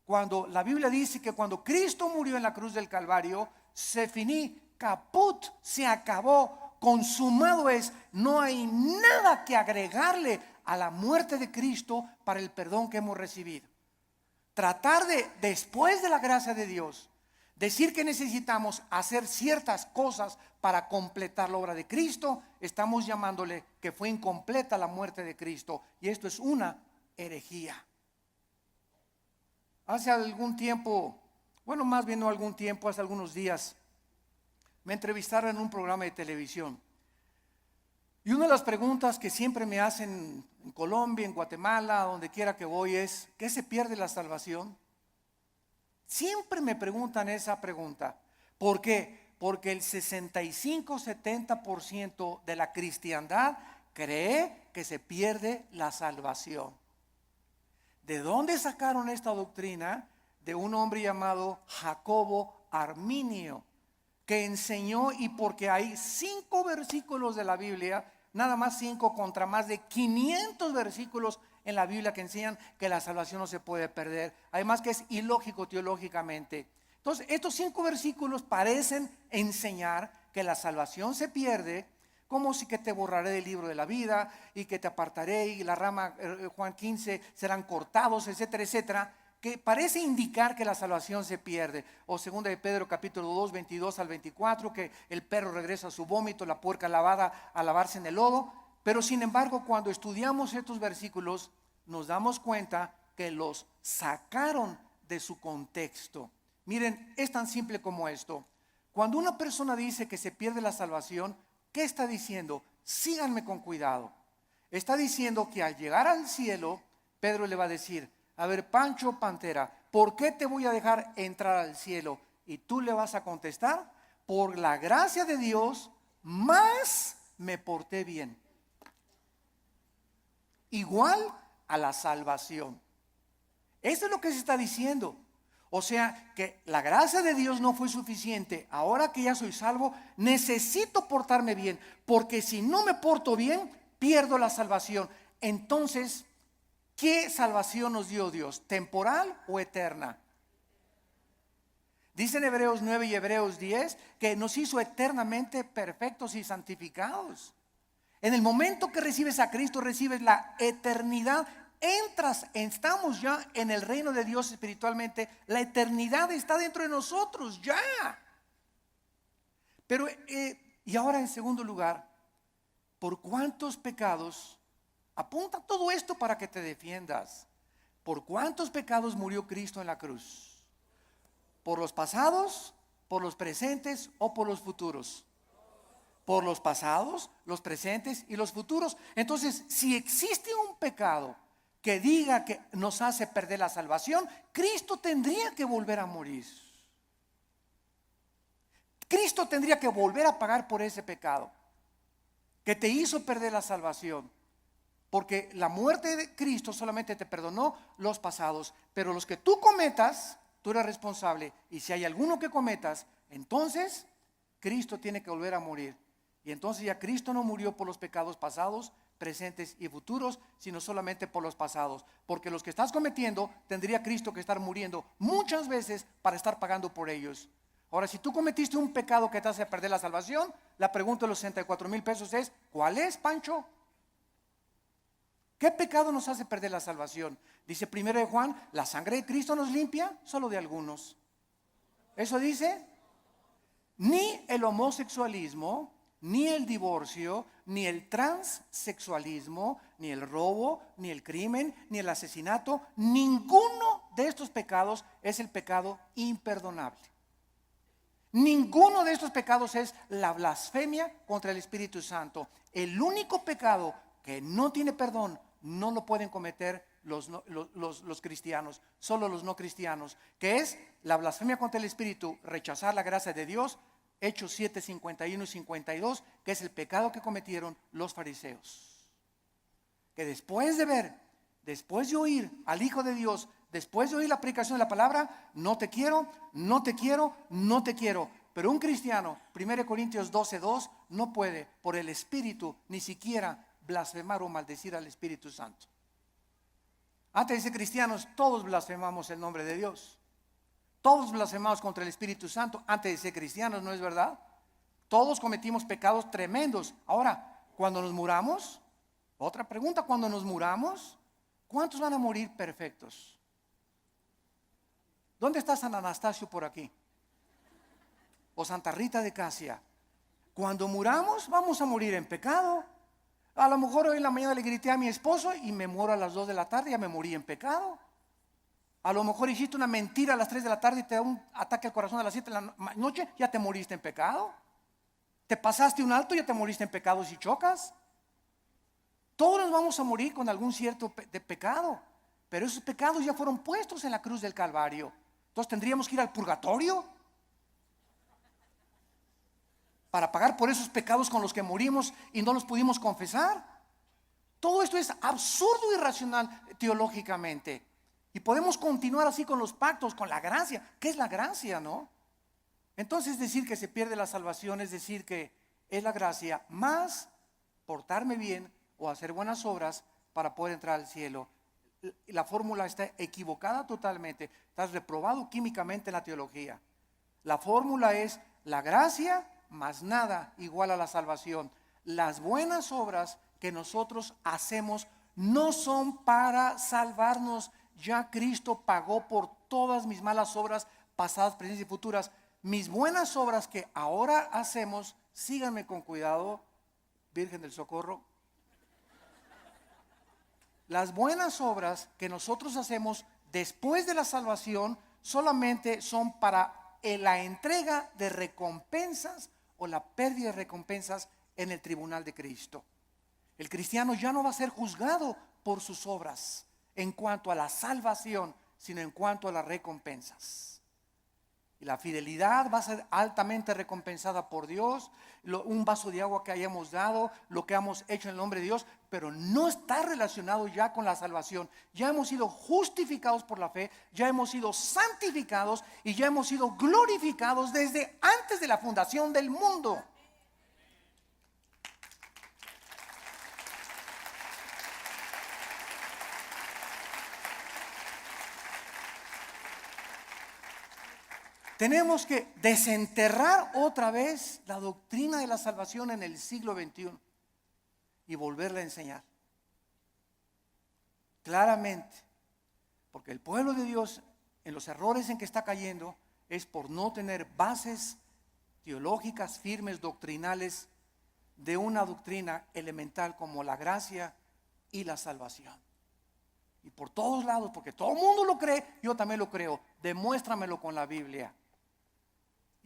Cuando la Biblia dice que cuando Cristo murió en la cruz del Calvario, se finí, caput, se acabó, consumado es, no hay nada que agregarle a la muerte de Cristo para el perdón que hemos recibido. Tratar de, después de la gracia de Dios, decir que necesitamos hacer ciertas cosas para completar la obra de Cristo, estamos llamándole que fue incompleta la muerte de Cristo, y esto es una herejía. Hace algún tiempo, bueno, más bien no algún tiempo, hace algunos días, me entrevistaron en un programa de televisión. Y una de las preguntas que siempre me hacen en Colombia, en Guatemala, donde quiera que voy es, ¿qué se pierde la salvación? Siempre me preguntan esa pregunta. ¿Por qué? Porque el 65-70% de la cristiandad cree que se pierde la salvación. ¿De dónde sacaron esta doctrina? De un hombre llamado Jacobo Arminio, que enseñó, y porque hay 5 versículos de la Biblia, nada más 5 contra más de 500 versículos en la Biblia que enseñan que la salvación no se puede perder, además que es ilógico teológicamente. Entonces estos 5 versículos parecen enseñar que la salvación se pierde, como si que te borraré del libro de la vida y que te apartaré y la rama, Juan 15, serán cortados, etcétera, etcétera, que parece indicar que la salvación se pierde. O segunda de Pedro capítulo 2, 22 al 24, que el perro regresa a su vómito, la puerca lavada a lavarse en el lodo. Pero sin embargo, cuando estudiamos estos versículos, nos damos cuenta que los sacaron de su contexto. Miren, es tan simple como esto. Cuando una persona dice que se pierde la salvación, ¿qué está diciendo? Síganme con cuidado. Está diciendo que al llegar al cielo, Pedro le va a decir, a ver, Pancho Pantera, ¿por qué te voy a dejar entrar al cielo? Y tú le vas a contestar, por la gracia de Dios, más me porté bien. Igual a la salvación. Eso es lo que se está diciendo. O sea, que la gracia de Dios no fue suficiente. Ahora que ya soy salvo, necesito portarme bien, porque si no me porto bien, pierdo la salvación. Entonces, ¿qué salvación nos dio Dios? ¿Temporal o eterna? Dice en Hebreos 9 y Hebreos 10 que nos hizo eternamente perfectos y santificados. En el momento que recibes a Cristo, recibes la eternidad. Estamos ya en el reino de Dios espiritualmente. La eternidad está dentro de nosotros ya. Pero, y ahora en segundo lugar, ¿por cuántos pecados? Apunta todo esto para que te defiendas. ¿Por cuántos pecados murió Cristo en la cruz? ¿Por los pasados, por los presentes o por los futuros? Por los pasados, los presentes y los futuros. Entonces, si existe un pecado que diga que nos hace perder la salvación, Cristo tendría que volver a morir. Cristo tendría que volver a pagar por ese pecado que te hizo perder la salvación. Porque la muerte de Cristo solamente te perdonó los pasados, pero los que tú cometas, tú eres responsable. Y si hay alguno que cometas, entonces Cristo tiene que volver a morir. Y entonces ya Cristo no murió por los pecados pasados, presentes y futuros, sino solamente por los pasados. Porque los que estás cometiendo, tendría Cristo que estar muriendo muchas veces para estar pagando por ellos. Ahora, si tú cometiste un pecado que te hace perder la salvación, la pregunta de los 64,000 pesos es, ¿cuál es, Pancho? ¿Qué pecado nos hace perder la salvación? Dice 1 de Juan, ¿la sangre de Cristo nos limpia? Solo de algunos. Eso dice, ni el homosexualismo, ni el divorcio, ni el transexualismo, ni el robo, ni el crimen, ni el asesinato. Ninguno de estos pecados es el pecado imperdonable. Ninguno de estos pecados es la blasfemia contra el Espíritu Santo. El único pecado que no tiene perdón no lo pueden cometer los cristianos, solo los no cristianos, que es la blasfemia contra el Espíritu, rechazar la gracia de Dios. Hechos 7, 51 y 52, que es el pecado que cometieron los fariseos. Que después de ver, después de oír al Hijo de Dios, después de oír la predicación de la palabra, no te quiero, no te quiero, no te quiero. Pero un cristiano, 1 Corintios 12, 2, no puede por el Espíritu ni siquiera blasfemar o maldecir al Espíritu Santo. Antes de ser cristianos, todos blasfemamos el nombre de Dios. Todos blasfemamos contra el Espíritu Santo antes de ser cristianos, ¿no es verdad? Todos cometimos pecados tremendos. Ahora, cuando nos muramos, otra pregunta, cuando nos muramos, ¿cuántos van a morir perfectos? ¿Dónde está San Anastasio por aquí? O Santa Rita de Casia. Cuando muramos, vamos a morir en pecado. A lo mejor hoy en la mañana le grité a mi esposo y me muero a las 2 de la tarde, ya me morí en pecado. A lo mejor hiciste una mentira a las 3 de la tarde y te da un ataque al corazón a las 7 de la noche, ya te moriste en pecado. Te pasaste un alto, ya te moriste en pecado si chocas. Todos nos vamos a morir con algún cierto de pecado, pero esos pecados ya fueron puestos en la cruz del Calvario. Entonces tendríamos que ir al purgatorio para pagar por esos pecados con los que morimos y no los pudimos confesar. Todo esto es absurdo y irracional teológicamente. Y podemos continuar así con los pactos, con la gracia. ¿Qué es la gracia, no? Entonces decir que se pierde la salvación es decir que es la gracia más portarme bien o hacer buenas obras para poder entrar al cielo. La fórmula está equivocada totalmente. Estás reprobado químicamente en la teología. La fórmula es la gracia más nada igual a la salvación. Las buenas obras que nosotros hacemos no son para salvarnos. Ya Cristo pagó por todas mis malas obras pasadas, presentes y futuras. Mis buenas obras que ahora hacemos, síganme con cuidado, Virgen del Socorro. Las buenas obras que nosotros hacemos después de la salvación solamente son para la entrega de recompensas o la pérdida de recompensas en el tribunal de Cristo. El cristiano ya no va a ser juzgado por sus obras en cuanto a la salvación, sino en cuanto a las recompensas. Y la fidelidad va a ser altamente recompensada por Dios. Un vaso de agua que hayamos dado, lo que hemos hecho en el nombre de Dios, pero no está relacionado ya con la salvación. Ya hemos sido justificados por la fe, ya hemos sido santificados y ya hemos sido glorificados desde antes de la fundación del mundo. Tenemos que desenterrar otra vez la doctrina de la salvación en el siglo XXI y volverla a enseñar claramente, porque el pueblo de Dios en los errores en que está cayendo es por no tener bases teológicas firmes, doctrinales, de una doctrina elemental como la gracia y la salvación. Y por todos lados, porque todo el mundo lo cree, yo también lo creo. Demuéstramelo con la Biblia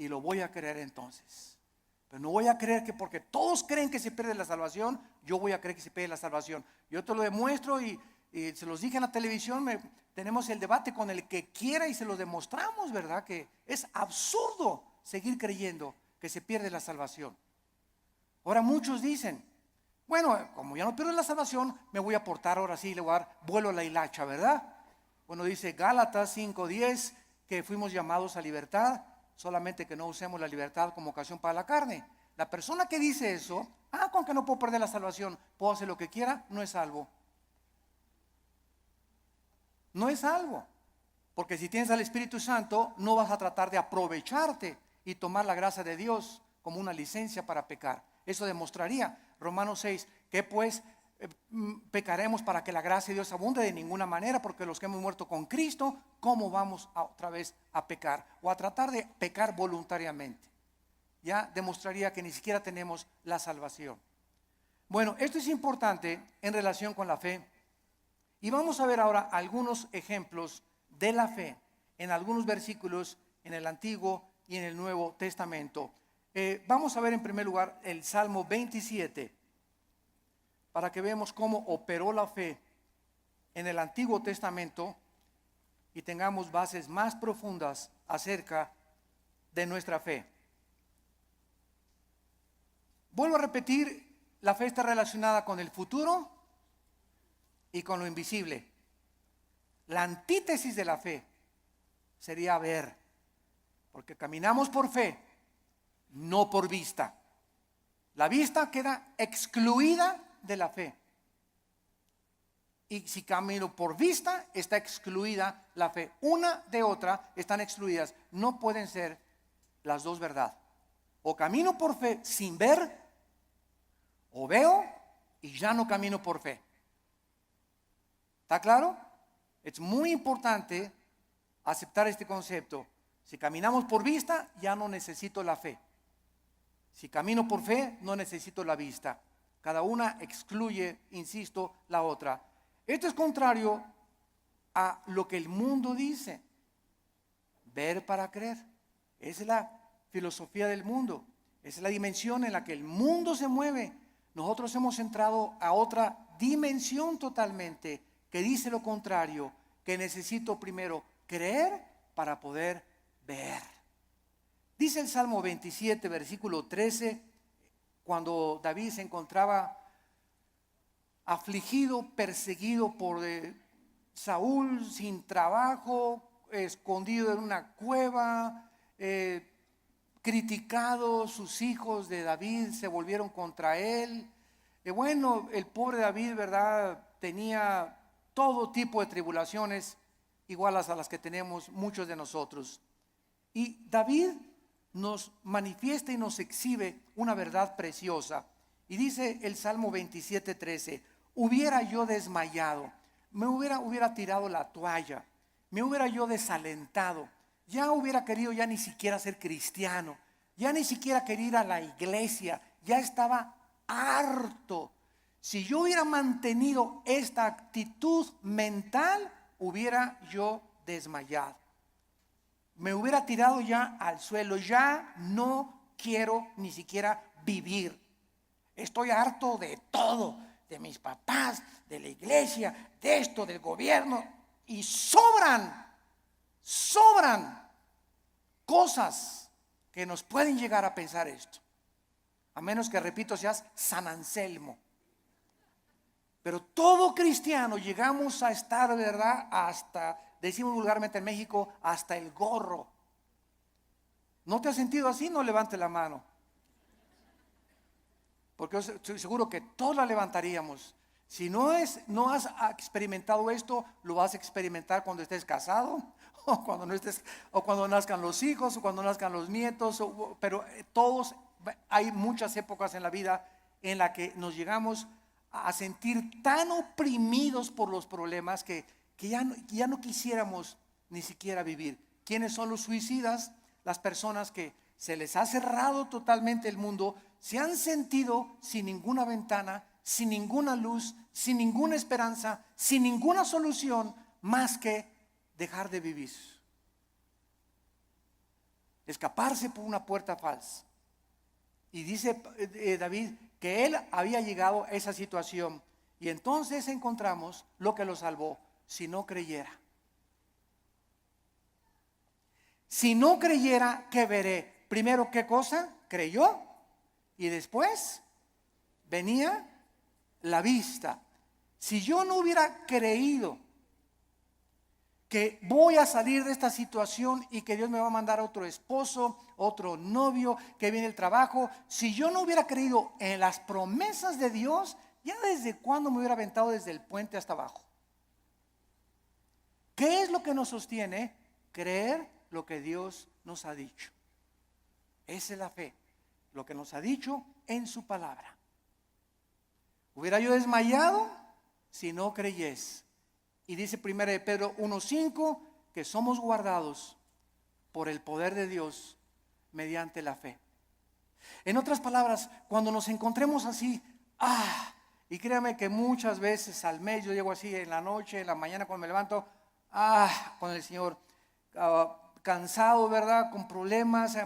y lo voy a creer entonces. Pero no voy a creer que porque todos creen que se pierde la salvación, yo voy a creer que se pierde la salvación. Yo te lo demuestro y se los dije en la televisión, tenemos el debate con el que quiera y se lo demostramos, ¿verdad? Que es absurdo seguir creyendo que se pierde la salvación. Ahora muchos dicen, bueno, como ya no pierdo la salvación, me voy a portar ahora sí, le voy a dar vuelo a la hilacha, ¿verdad? Bueno, dice Gálatas 5:10 que fuimos llamados a libertad, solamente que no usemos la libertad como ocasión para la carne. La persona que dice eso, con que no puedo perder la salvación, puedo hacer lo que quiera, no es salvo. No es salvo, porque si tienes al Espíritu Santo, no vas a tratar de aprovecharte y tomar la gracia de Dios como una licencia para pecar. Eso demostraría Romanos 6, que pues pecaremos para que la gracia de Dios abunde de ninguna manera, porque los que hemos muerto con Cristo, ¿cómo vamos otra vez a pecar? O a tratar de pecar voluntariamente. ya demostraría que ni siquiera tenemos la salvación. Bueno, esto es importante en relación con la fe. Y vamos a ver ahora algunos ejemplos de la fe en algunos versículos en el Antiguo y en el Nuevo Testamento. Vamos a ver en primer lugar el Salmo 27, para que veamos cómo operó la fe en el Antiguo Testamento y tengamos bases más profundas acerca de nuestra fe. Vuelvo a repetir, la fe está relacionada con el futuro y con lo invisible. La antítesis de la fe sería ver, porque caminamos por fe, no por vista. La vista queda excluida de la fe. Y si camino por vista, está excluida la fe. Una de otra están excluidas. No pueden ser las dos verdad. O camino por fe sin ver, o veo y ya no camino por fe. ¿Está claro? Es muy importante aceptar este concepto. Si caminamos por vista, ya no necesito la fe. Si camino por fe, no necesito la vista. Cada una excluye, insisto, la otra. Esto es contrario a lo que el mundo dice. Ver para creer. Esa es la filosofía del mundo. Esa es la dimensión en la que el mundo se mueve. Nosotros hemos entrado a otra dimensión totalmente que dice lo contrario, que necesito primero creer para poder ver. Dice el Salmo 27, versículo 13, cuando David se encontraba afligido, perseguido por Saúl, sin trabajo, escondido en una cueva, criticado, sus hijos de David se volvieron contra él. Bueno, el pobre David, ¿verdad?, tenía todo tipo de tribulaciones iguales a las que tenemos muchos de nosotros. Y David nos manifiesta y nos exhibe una verdad preciosa. Y dice el Salmo 27:13, hubiera yo desmayado, me hubiera tirado la toalla, me hubiera yo desalentado, ya hubiera querido ya ni siquiera ser cristiano, ya ni siquiera quería ir a la iglesia, ya estaba harto. Si yo hubiera mantenido esta actitud mental, hubiera yo desmayado. Me hubiera tirado ya al suelo, ya no quiero ni siquiera vivir. Estoy harto de todo, de mis papás, de la iglesia, de esto, del gobierno. Y sobran cosas que nos pueden llegar a pensar esto. A menos que, repito, seas San Anselmo. Pero todo cristiano llegamos a estar, ¿verdad?, hasta, decimos vulgarmente en México, hasta el gorro. ¿No te has sentido así? No levante la mano. Porque estoy seguro que todos la levantaríamos. Si no has experimentado esto, lo vas a experimentar cuando estés casado, o cuando no estés, o cuando nazcan los hijos, o cuando nazcan los nietos. Pero todos, hay muchas épocas en la vida en la que nos llegamos a sentir tan oprimidos por los problemas que ya no quisiéramos ni siquiera vivir. ¿Quiénes son los suicidas? Las personas que se les ha cerrado totalmente el mundo, se han sentido sin ninguna ventana, sin ninguna luz, sin ninguna esperanza, sin ninguna solución más que dejar de vivir, escaparse por una puerta falsa. Y dice David que él había llegado a esa situación, y entonces encontramos lo que lo salvó: si no creyera. Si no creyera, ¿qué veré? Primero, ¿qué cosa? Creyó, y después venía la vista. Si yo no hubiera creído que voy a salir de esta situación y que Dios me va a mandar otro esposo, otro novio, que viene el trabajo, si yo no hubiera creído en las promesas de Dios, ya desde cuándo me hubiera aventado desde el puente hasta abajo. ¿Qué es lo que nos sostiene? Creer lo que Dios nos ha dicho. Esa es la fe, lo que nos ha dicho en su palabra. Hubiera yo desmayado si no creyes. Y dice 1 Pedro 1:5 que somos guardados por el poder de Dios mediante la fe. En otras palabras, cuando nos encontremos así, y créame que muchas veces al mes yo llego así en la noche, en la mañana cuando me levanto, con el Señor, cansado, ¿verdad? Con problemas,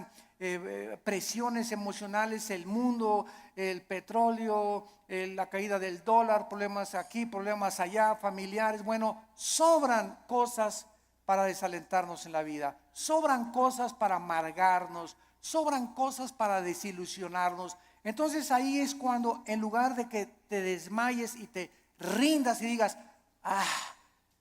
presiones emocionales, el mundo, el petróleo, la caída del dólar, problemas aquí, problemas allá, familiares. Bueno, sobran cosas para desalentarnos en la vida, sobran cosas para amargarnos, sobran cosas para desilusionarnos. Entonces ahí es cuando, en lugar de que te desmayes y te rindas y digas,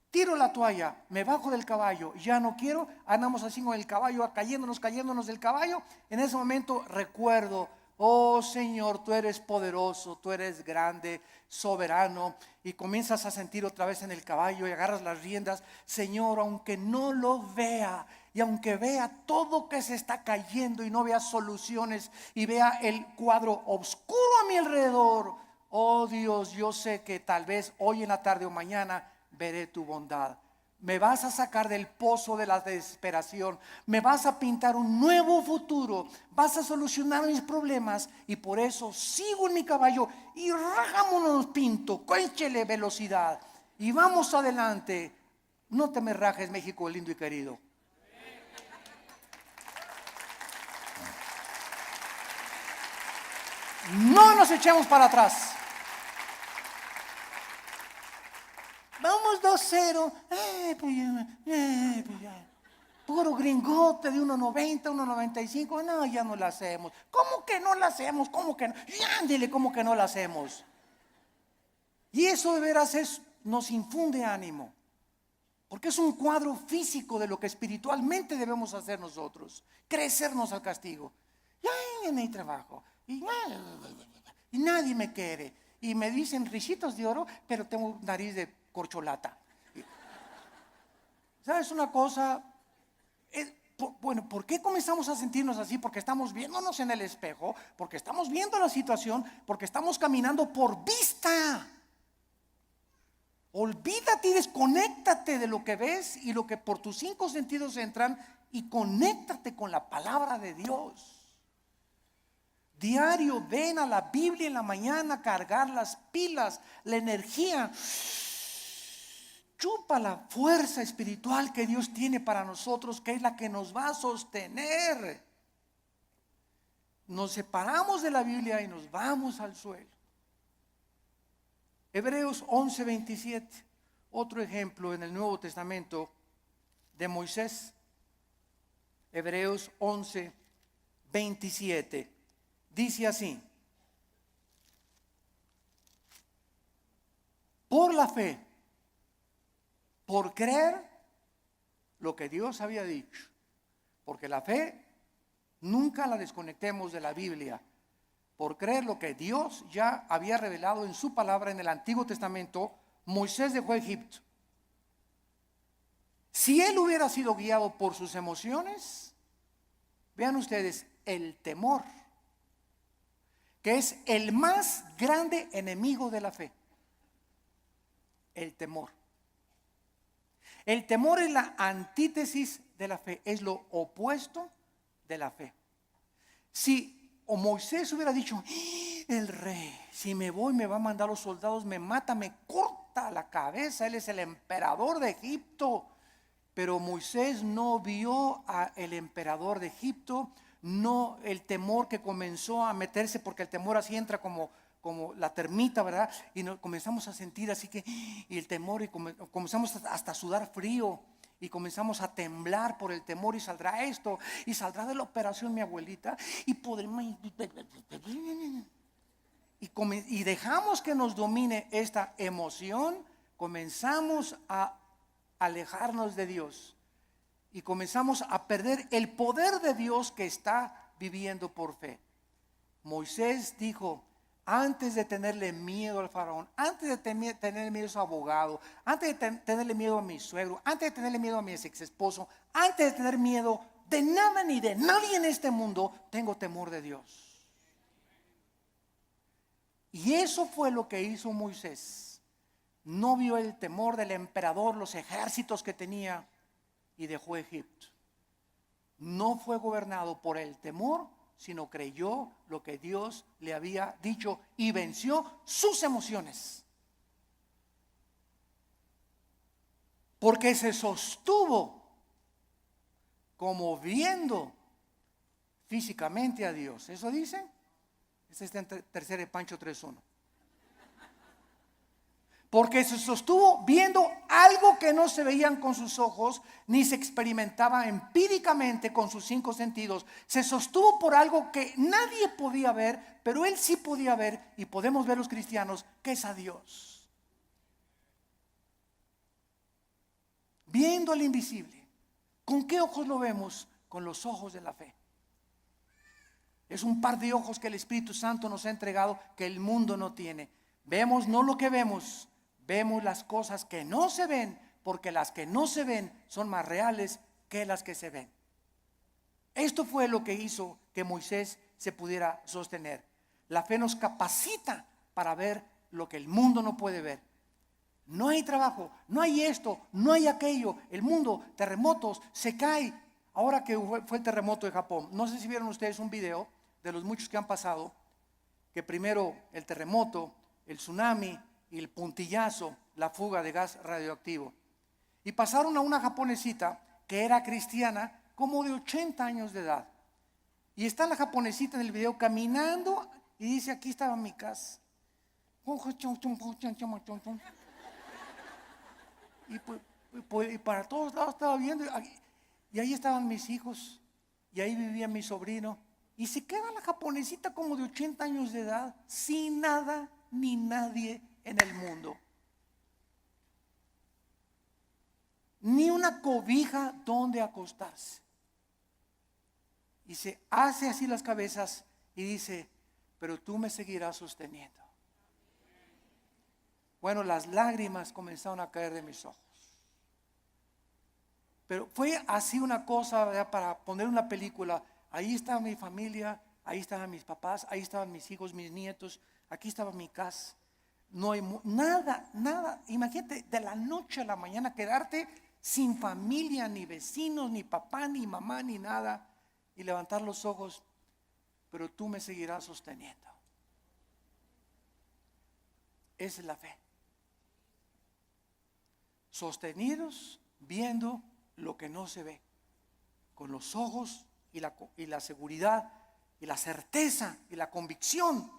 tiro la toalla, me bajo del caballo, ya no quiero, andamos así con el caballo, cayéndonos del caballo. En ese momento recuerdo, oh Señor, tú eres poderoso, tú eres grande, soberano, y comienzas a sentir otra vez en el caballo y agarras las riendas. Señor, aunque no lo vea, y aunque vea todo que se está cayendo y no vea soluciones y vea el cuadro oscuro a mi alrededor, oh Dios, yo sé que tal vez hoy en la tarde o mañana veré tu bondad. Me vas a sacar del pozo de la desesperación, me vas a pintar un nuevo futuro, vas a solucionar mis problemas, y por eso sigo en mi caballo y rajámonos pinto, cónchele velocidad y vamos adelante. No te me rajes, México lindo y querido. No nos echemos para atrás. Vamos 2-0. Pues ya. Puro gringote de 1.90, 1.95. No, ya no la hacemos. ¿Cómo que no la hacemos? ¿Cómo que no? Ya, ándele, ¿cómo que no la hacemos? Y eso de veras nos infunde ánimo, porque es un cuadro físico de lo que espiritualmente debemos hacer nosotros. Crecernos al castigo. Ya no hay trabajo. Y nadie me quiere. Y me dicen risitos de oro, pero tengo nariz de corcholata. ¿Sabes una cosa? Bueno, ¿por qué comenzamos a sentirnos así? Porque estamos viéndonos en el espejo, porque estamos viendo la situación, porque estamos caminando por vista. Olvídate y desconéctate de lo que ves y lo que por tus 5 sentidos entran, y conéctate con la palabra de Dios. Diario ven a la Biblia en la mañana, cargar las pilas, la energía. Chupa la fuerza espiritual que Dios tiene para nosotros, que es la que nos va a sostener. Nos separamos de la Biblia y nos vamos al suelo. Hebreos 11:27, otro ejemplo en el Nuevo Testamento de Moisés. Hebreos 11:27 dice así: por la fe, por creer lo que Dios había dicho, porque la fe nunca la desconectemos de la Biblia. Por creer lo que Dios ya había revelado en su palabra en el Antiguo Testamento, Moisés dejó Egipto. Si él hubiera sido guiado por sus emociones, vean ustedes, el temor, que es el más grande enemigo de la fe. El temor. El temor es la antítesis de la fe, es lo opuesto de la fe. Si Moisés hubiera dicho, el rey, si me voy me va a mandar los soldados, me mata, me corta la cabeza, él es el emperador de Egipto. Pero Moisés no vio al emperador de Egipto, no el temor que comenzó a meterse, porque el temor así entra como la termita, ¿verdad? Y comenzamos a sentir así que, y el temor, y comenzamos hasta a sudar frío, y comenzamos a temblar por el temor, y saldrá esto, y saldrá de la operación mi abuelita, y podremos, y dejamos que nos domine esta emoción, comenzamos a alejarnos de Dios, y comenzamos a perder el poder de Dios que está viviendo por fe. Moisés dijo, antes de tenerle miedo al faraón, antes de tenerle miedo a su abogado, antes de tenerle miedo a mi suegro, antes de tenerle miedo a mi ex esposo, antes de tener miedo de nada ni de nadie en este mundo, tengo temor de Dios. Y eso fue lo que hizo Moisés. No vio el temor del emperador, los ejércitos que tenía, y dejó Egipto. No fue gobernado por el temor, sino creyó lo que Dios le había dicho y venció sus emociones. Porque se sostuvo como viendo físicamente a Dios. ¿Eso dice? Este está en tercera de Pancho 3:1. Porque se sostuvo viendo algo que no se veían con sus ojos, ni se experimentaba empíricamente con sus 5 sentidos. Se sostuvo por algo que nadie podía ver, pero él sí podía ver, y podemos ver los cristianos, que es a Dios. Viendo al invisible. ¿Con qué ojos lo vemos? Con los ojos de la fe. Es un par de ojos que el Espíritu Santo nos ha entregado que el mundo no tiene. Vemos no lo que vemos, vemos las cosas que no se ven, porque las que no se ven son más reales que las que se ven. Esto fue lo que hizo que Moisés se pudiera sostener. La fe nos capacita para ver lo que el mundo no puede ver. No hay trabajo, no hay esto, no hay aquello. El mundo, terremotos, se cae. Ahora que fue el terremoto de Japón, no sé si vieron ustedes un video de los muchos que han pasado, que primero el terremoto, el tsunami y el puntillazo, la fuga de gas radioactivo. Y pasaron a una japonesita que era cristiana, como de 80 años de edad. Y está la japonesita en el video caminando y dice: aquí estaba mi casa. Y para todos lados estaba viendo, y ahí estaban mis hijos, y ahí vivía mi sobrino, y se queda la japonesita como de 80 años de edad, sin nada ni nadie en el mundo, ni una cobija donde acostarse, y se hace así las cabezas y dice: pero tú me seguirás sosteniendo. Bueno, las lágrimas comenzaron a caer de mis ojos. Pero fue así una cosa, ¿verdad? Para poner una película. Ahí estaba mi familia, ahí estaban mis papás, ahí estaban mis hijos, mis nietos, aquí estaba mi casa. No hay nada. Imagínate, de la noche a la mañana quedarte sin familia, ni vecinos, ni papá, ni mamá, ni nada, y levantar los ojos: pero tú me seguirás sosteniendo. Esa es la fe. Sostenidos viendo lo que no se ve, con los ojos y la seguridad y la certeza y la convicción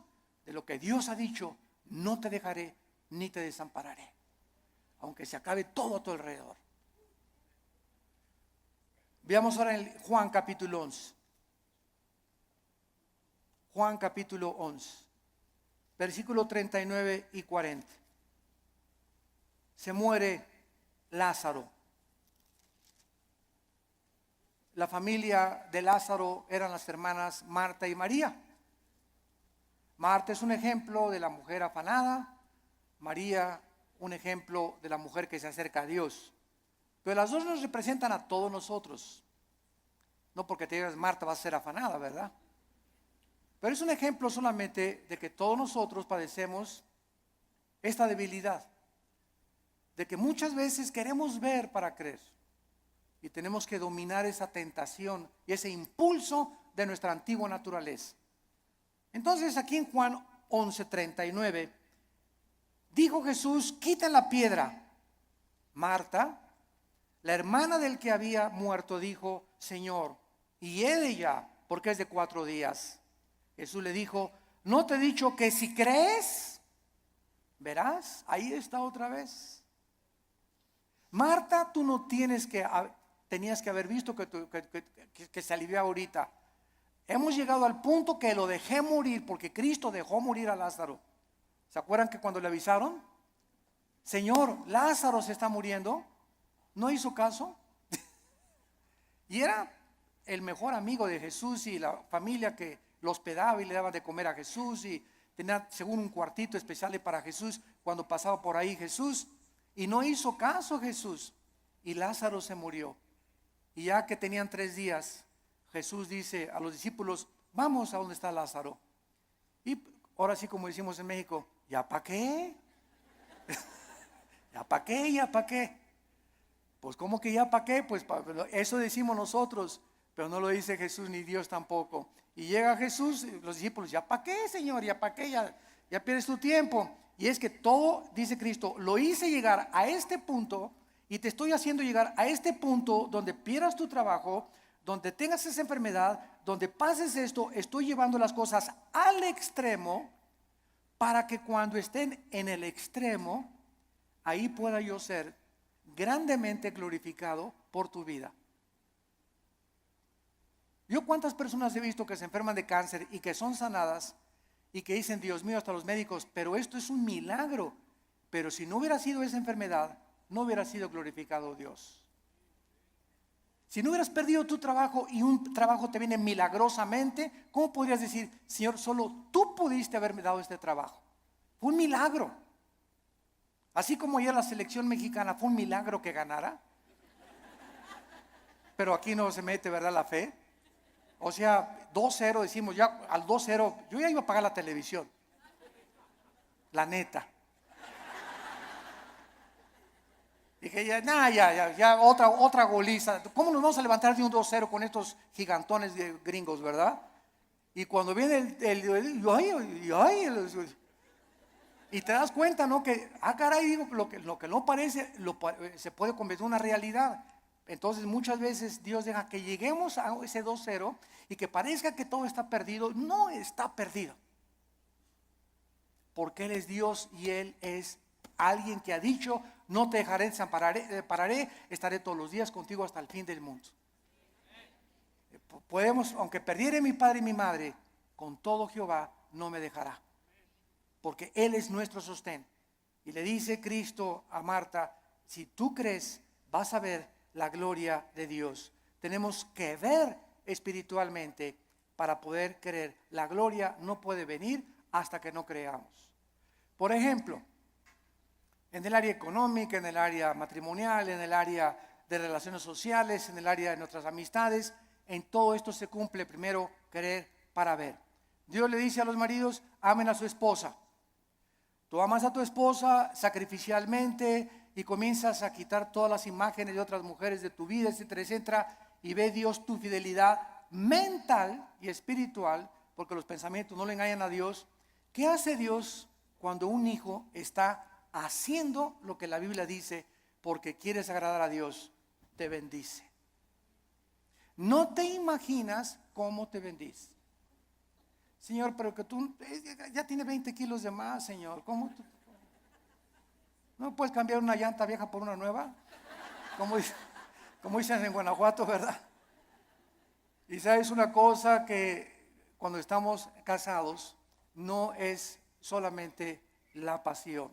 de lo que Dios ha dicho: no te dejaré ni te desampararé, aunque se acabe todo a tu alrededor. Veamos ahora en Juan capítulo 11. Juan capítulo 11, versículo 39 y 40. Se muere Lázaro. La familia de Lázaro eran las hermanas Marta y María. Marta es un ejemplo de la mujer afanada, María un ejemplo de la mujer que se acerca a Dios. Pero las dos nos representan a todos nosotros. No porque te digas Marta vas a ser afanada, ¿verdad? Pero es un ejemplo solamente de que todos nosotros padecemos esta debilidad, de que muchas veces queremos ver para creer, y tenemos que dominar esa tentación y ese impulso de nuestra antigua naturaleza. Entonces aquí en Juan 11:39 dijo Jesús: quiten la piedra. Marta, la hermana del que había muerto, dijo: Señor, y he de ya, porque es de 4 días. Jesús le dijo: ¿no te he dicho que si crees, verás? Ahí está otra vez. Marta, tú no tenías que haber visto que se alivió ahorita. Hemos llegado al punto que lo dejé morir, porque Cristo dejó morir a Lázaro. ¿Se acuerdan que cuando le avisaron: Señor, Lázaro se está muriendo? No hizo caso. Y era el mejor amigo de Jesús, y la familia que lo hospedaba y le daba de comer a Jesús, y tenía según un cuartito especial para Jesús cuando pasaba por ahí Jesús. Y no hizo caso Jesús, y Lázaro se murió. Y ya que tenían 3 días, Jesús dice a los discípulos: vamos a donde está Lázaro. Y ahora sí, como decimos en México, ¿ya para qué? ¿Ya para qué? Pues ¿cómo que ya para qué? Pues eso decimos nosotros. Pero no lo dice Jesús ni Dios tampoco. Y llega Jesús, y los discípulos, ¿ya para qué, Señor? ¿Ya para qué? Ya pierdes tu tiempo. Y es que todo, dice Cristo, lo hice llegar a este punto y te estoy haciendo llegar a este punto donde pierdas tu trabajo, donde tengas esa enfermedad, donde pases esto. Estoy llevando las cosas al extremo para que cuando estén en el extremo, ahí pueda yo ser grandemente glorificado por tu vida. Yo cuántas personas he visto que se enferman de cáncer y que son sanadas y que dicen, Dios mío, hasta los médicos, pero esto es un milagro. Pero si no hubiera sido esa enfermedad, no hubiera sido glorificado Dios. Si no hubieras perdido tu trabajo y un trabajo te viene milagrosamente, ¿cómo podrías decir, Señor, solo tú pudiste haberme dado este trabajo? Fue un milagro. Así como ayer la selección mexicana fue un milagro que ganara. Pero aquí no se mete, ¿verdad?, la fe. O sea, 2-0, decimos, ya al 2-0, yo ya iba a pagar la televisión. La neta. Dije, ya, otra goliza. ¿Cómo nos vamos a levantar de un 2-0 con estos gigantones de gringos, verdad? Y cuando viene y te das cuenta, ¿no? Que, caray, digo, lo que no parece, se puede convertir en una realidad. Entonces muchas veces Dios deja que lleguemos a ese 2-0 y que parezca que todo está perdido. No está perdido, porque Él es Dios y Él es alguien que ha dicho, no te dejaré, desampararé, estaré todos los días contigo hasta el fin del mundo. Podemos, aunque perdiere mi padre y mi madre, con todo Jehová no me dejará, porque Él es nuestro sostén. Y le dice Cristo a Marta, si tú crees, vas a ver la gloria de Dios. Tenemos que ver espiritualmente para poder creer. La gloria no puede venir hasta que no creamos. Por ejemplo, en el área económica, en el área matrimonial, en el área de relaciones sociales, en el área de nuestras amistades, en todo esto se cumple primero creer para ver. Dios le dice a los maridos, amen a su esposa. Tú amas a tu esposa sacrificialmente y comienzas a quitar todas las imágenes de otras mujeres de tu vida, etcétera, etcétera, y ve Dios tu fidelidad mental y espiritual, porque los pensamientos no le engañan a Dios. ¿Qué hace Dios cuando un hijo está haciendo lo que la Biblia dice porque quieres agradar a Dios? Te bendice. No te imaginas cómo te bendice. Señor, pero que tú ya tiene 20 kilos de más, Señor. ¿Cómo tú? ¿No puedes cambiar una llanta vieja por una nueva? Como dicen en Guanajuato, ¿verdad? Y sabes una cosa, que cuando estamos casados no es solamente la pasión.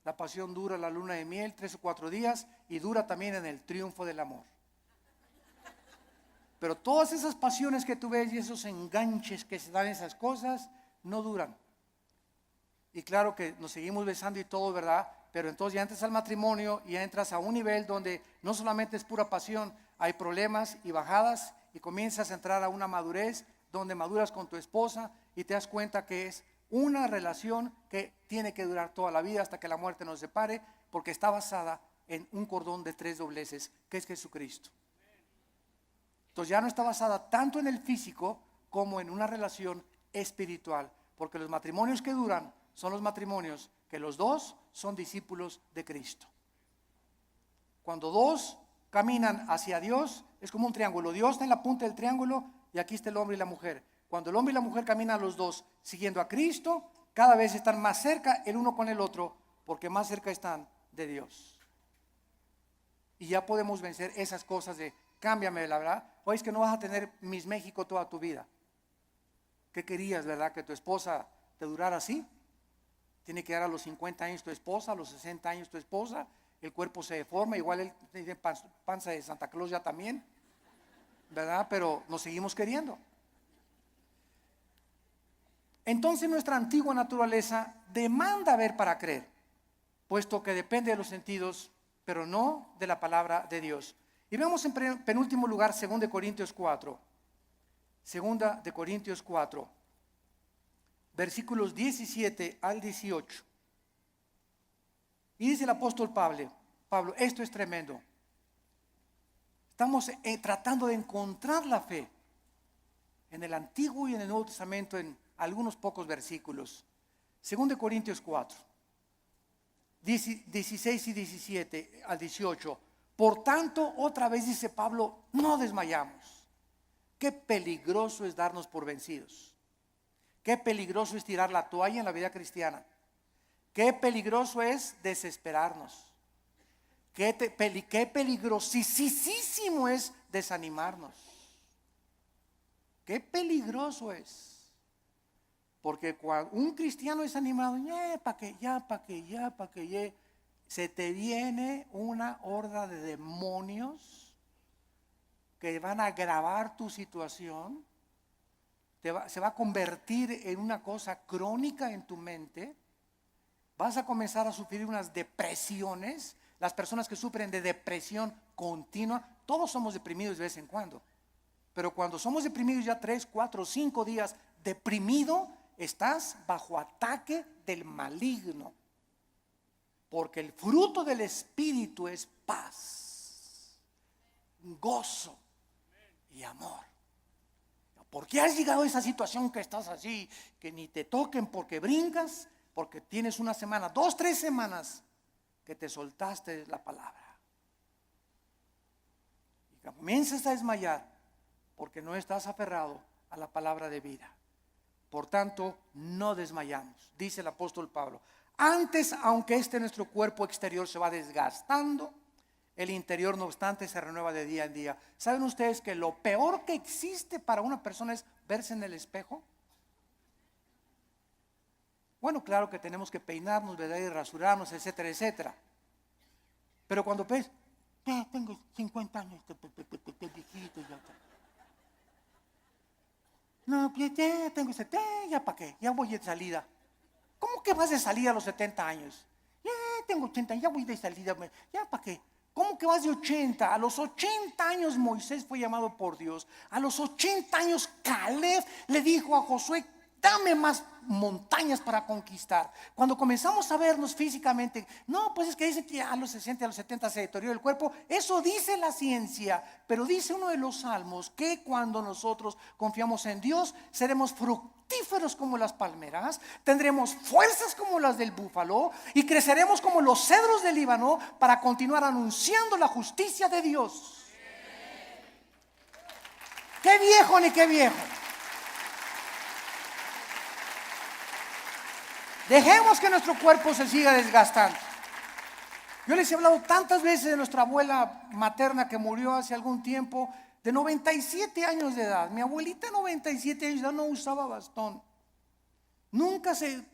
La pasión dura la luna de miel 3 o 4 días y dura también en el triunfo del amor. Pero todas esas pasiones que tú ves y esos enganches que se dan esas cosas no duran. Y claro que nos seguimos besando y todo, ¿verdad? Pero entonces ya entras al matrimonio y ya entras a un nivel donde no solamente es pura pasión, hay problemas y bajadas y comienzas a entrar a una madurez donde maduras con tu esposa y te das cuenta que es una relación que tiene que durar toda la vida hasta que la muerte nos separe, porque está basada en un cordón de 3 dobleces que es Jesucristo. Entonces ya no está basada tanto en el físico como en una relación espiritual, porque los matrimonios que duran son los matrimonios que los dos son discípulos de Cristo. Cuando dos caminan hacia Dios, es como un triángulo. Dios está en la punta del triángulo y aquí está el hombre y la mujer. Cuando el hombre y la mujer caminan los dos siguiendo a Cristo, cada vez están más cerca el uno con el otro, porque más cerca están de Dios. Y ya podemos vencer esas cosas de cámbiame, la verdad. Oye, es que no vas a tener Miss México toda tu vida. ¿Qué querías, verdad? Que tu esposa te durara así. Tiene que dar a los 50 años tu esposa, a los 60 años tu esposa, el cuerpo se deforma, igual él tiene panza de Santa Claus ya también, ¿verdad? Pero nos seguimos queriendo. Entonces nuestra antigua naturaleza demanda ver para creer, puesto que depende de los sentidos, pero no de la palabra de Dios. Y vemos en penúltimo lugar 2 Corintios 4. 2 Corintios 4. Versículos 17 al 18. Y dice el apóstol Pablo, esto es tremendo. Estamos tratando de encontrar la fe en el Antiguo y en el Nuevo Testamento en algunos pocos versículos. 2 Corintios 4, 16 y 17 al 18. Por tanto, otra vez dice Pablo, no desmayamos. Qué peligroso es darnos por vencidos. Qué peligroso es tirar la toalla en la vida cristiana. Qué peligroso es desesperarnos. Qué peligrosísimo es desanimarnos. Qué peligroso es. Porque cuando un cristiano es animado, se te viene una horda de demonios que van a agravar tu situación. Se va a convertir en una cosa crónica en tu mente. Vas a comenzar a sufrir unas depresiones. Las personas que sufren de depresión continua, todos somos deprimidos de vez en cuando. Pero cuando somos deprimidos ya 3, 4, 5 días deprimido, estás bajo ataque del maligno. Porque el fruto del Espíritu es paz, gozo y amor. ¿Por qué has llegado a esa situación que estás así, que ni te toquen porque brincas? Porque tienes una semana, 2, 3 semanas que te soltaste la palabra. Y comienzas a desmayar porque no estás aferrado a la palabra de vida. Por tanto, no desmayamos, dice el apóstol Pablo. Antes, aunque nuestro cuerpo exterior se va desgastando, el interior no obstante se renueva de día en día. ¿Saben ustedes que lo peor que existe para una persona es verse en el espejo? Bueno, claro que tenemos que peinarnos, ¿verdad? Y rasurarnos, etcétera, etcétera. Pero cuando ves, ya tengo 50 años, viejito, ya. No, ya tengo 70, ya para qué, ya voy de salida. ¿Cómo que vas de salida a los 70 años? Ya tengo 80, ya voy de salida, ya para qué. ¿Cómo que vas de 80? A los 80 años Moisés fue llamado por Dios. A los 80 años Caleb le dijo a Josué, dame más montañas para conquistar. Cuando comenzamos a vernos físicamente, no, pues es que dicen que a los 60, a los 70 se deteriora el cuerpo. Eso dice la ciencia, pero dice uno de los salmos que cuando nosotros confiamos en Dios, seremos fructíferos como las palmeras, tendremos fuerzas como las del búfalo y creceremos como los cedros del Líbano para continuar anunciando la justicia de Dios. ¡Qué viejo ni qué viejo! Dejemos que nuestro cuerpo se siga desgastando. Yo les he hablado tantas veces de nuestra abuela materna que murió hace algún tiempo, de 97 años de edad. Mi abuelita, 97 años de edad, no usaba bastón. Nunca se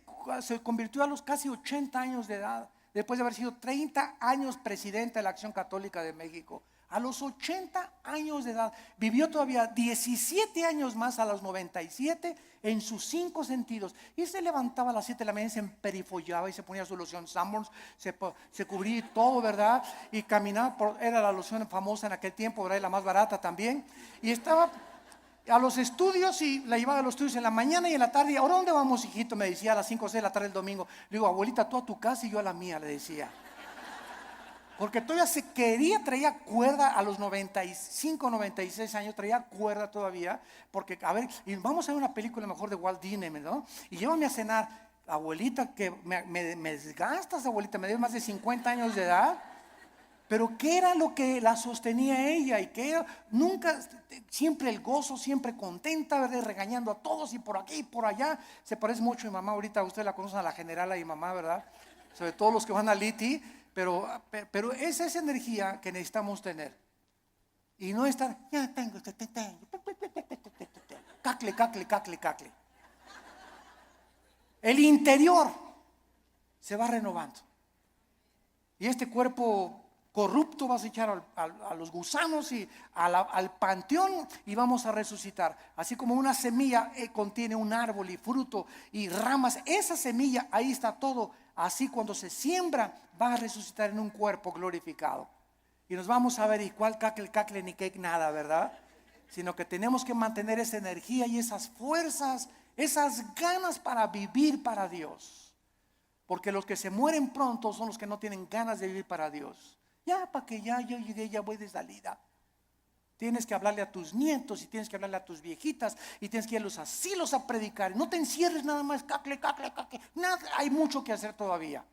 convirtió a los casi 80 años de edad, después de haber sido 30 años presidenta de la Acción Católica de México. A los 80 años de edad, vivió todavía 17 años más a los 97 en sus 5 sentidos. Y se levantaba a las 7 de la mañana, se emperifollaba y se ponía su loción Sanborns, se cubría todo, ¿verdad? Y caminaba, era la loción famosa en aquel tiempo, ¿verdad? Y la más barata también. Y estaba a los estudios y la llevaba a los estudios en la mañana y en la tarde. ¿Ahora dónde vamos, hijito? Me decía a las 5 o 6 de la tarde el domingo. Le digo, abuelita, tú a tu casa y yo a la mía, le decía. Porque todavía traía cuerda a los 95, 96 años, traía cuerda todavía, porque, a ver, y vamos a ver una película mejor de Walt Disney, ¿no? Y llévame a cenar, abuelita, que me desgastas, abuelita, me dio más de 50 años de edad, pero ¿qué era lo que la sostenía ella? Y que era, nunca, siempre el gozo, siempre contenta, ¿verdad? Regañando a todos y por aquí y por allá. Se parece mucho a mi mamá, ahorita ustedes la conocen a la generala y mamá, ¿verdad? Sobre todo los que van a Liti. Pero esa es energía que necesitamos tener. Y no estar, ya tengo, cacle. El interior se va renovando. Y este cuerpo corrupto vas a echar a los gusanos y al panteón y vamos a resucitar. Así como una semilla contiene un árbol y fruto y ramas, esa semilla, ahí está todo. Así cuando se siembra va a resucitar en un cuerpo glorificado. Y nos vamos a ver, y cuál cacle ni qué nada, ¿verdad? Sino que tenemos que mantener esa energía y esas fuerzas, esas ganas para vivir para Dios. Porque los que se mueren pronto son los que no tienen ganas de vivir para Dios. Ya, para que ya yo llegué, ya voy de salida. Tienes que hablarle a tus nietos y tienes que hablarle a tus viejitas y tienes que ir a los asilos a predicar. No te encierres nada más, cacle. Nada, hay mucho que hacer todavía.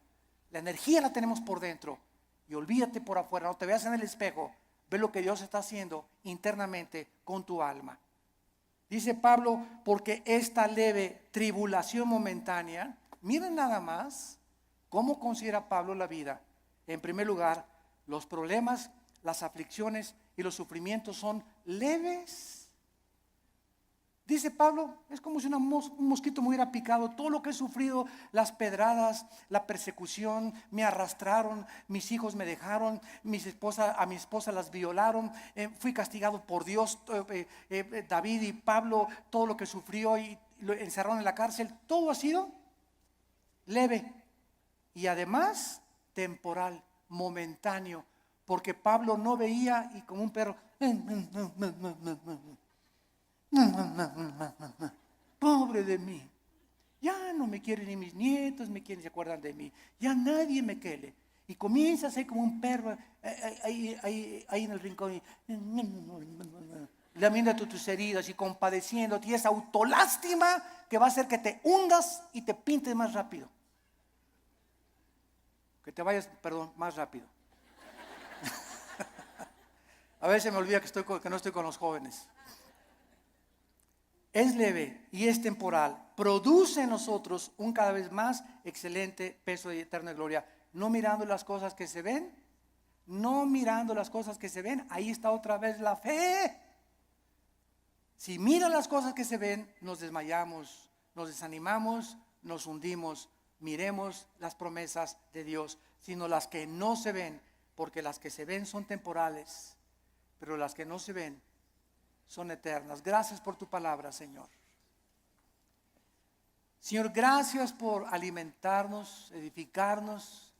La energía la tenemos por dentro y olvídate por afuera. No te veas en el espejo, ve lo que Dios está haciendo internamente con tu alma. Dice Pablo, porque esta leve tribulación momentánea, miren nada más cómo considera Pablo la vida. En primer lugar, los problemas, las aflicciones y los sufrimientos son leves. Dice Pablo, es como si un mosquito me hubiera picado. Todo lo que he sufrido, las pedradas, la persecución, me arrastraron, mis hijos me dejaron, a mi esposa las violaron, fui castigado por Dios. David y Pablo, todo lo que sufrió y lo encerraron en la cárcel, todo ha sido leve y además temporal, momentáneo, porque Pablo no veía y como un perro, pobre de mí, ya no me quieren ni mis nietos, se acuerdan de mí, ya nadie me quiere. Y comienza a ser como un perro ahí en el rincón, lamiendo tus heridas y compadeciéndote, y esa autolástima que va a hacer que te hundas y te pintes más rápido. Que te vayas, más rápido. A veces me olvida que no estoy con los jóvenes. Es leve y es temporal. Produce en nosotros un cada vez más excelente peso de eterna gloria. No mirando las cosas que se ven. No mirando las cosas que se ven. Ahí está otra vez la fe. Si miran las cosas que se ven, nos desmayamos, nos desanimamos, nos hundimos. Miremos las promesas de Dios, sino las que no se ven, porque las que se ven son temporales, pero las que no se ven son eternas. Gracias por tu palabra, Señor. Señor, gracias por alimentarnos, edificarnos,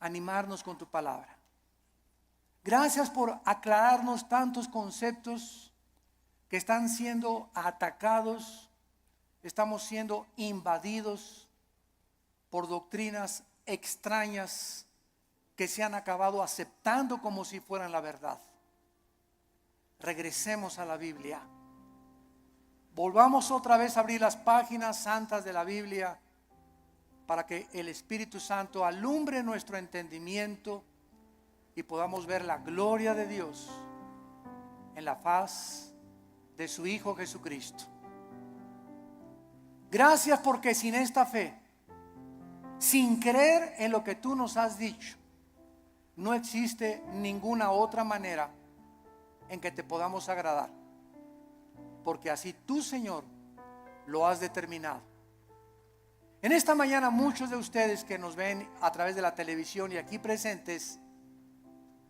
animarnos con tu palabra. Gracias por aclararnos tantos conceptos que están siendo atacados. Estamos siendo invadidos por doctrinas extrañas que se han acabado aceptando como si fueran la verdad. Regresemos a la Biblia. Volvamos otra vez a abrir las páginas santas de la Biblia para que el Espíritu Santo alumbre nuestro entendimiento y podamos ver la gloria de Dios en la faz de su Hijo Jesucristo. Gracias porque sin esta fe, sin creer en lo que tú nos has dicho, no existe ninguna otra manera en que te podamos agradar, porque así tú, Señor, lo has determinado. En esta mañana muchos de ustedes que nos ven a través de la televisión y aquí presentes,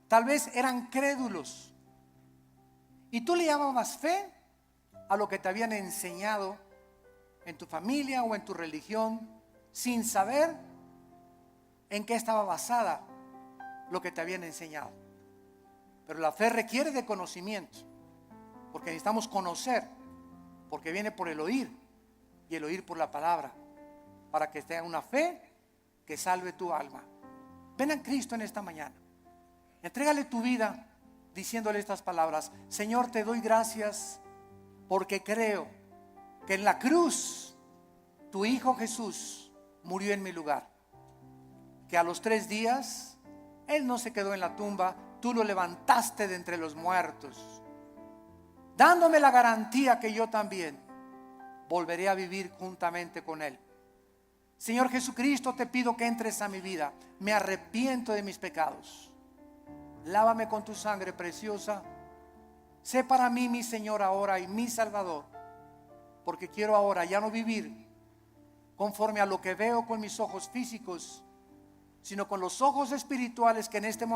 tal vez eran crédulos y tú le llamabas fe a lo que te habían enseñado en tu familia o en tu religión, sin saber en qué estaba basada lo que te habían enseñado. Pero la fe requiere de conocimiento, porque necesitamos conocer, porque viene por el oír y el oír por la palabra, para que tenga una fe que salve tu alma. Ven a Cristo en esta mañana, entrégale tu vida diciéndole estas palabras: Señor, te doy gracias porque creo que en la cruz tu Hijo Jesús murió en mi lugar, que a los 3 días Él no se quedó en la tumba, tú lo levantaste de entre los muertos, dándome la garantía que yo también volveré a vivir juntamente con Él. Señor Jesucristo, te pido que entres a mi vida. Me arrepiento de mis pecados. Lávame con tu sangre preciosa. Sé para mí mi Señor ahora y mi Salvador, porque quiero ahora ya no vivir conforme a lo que veo con mis ojos físicos, sino con los ojos espirituales que en este momento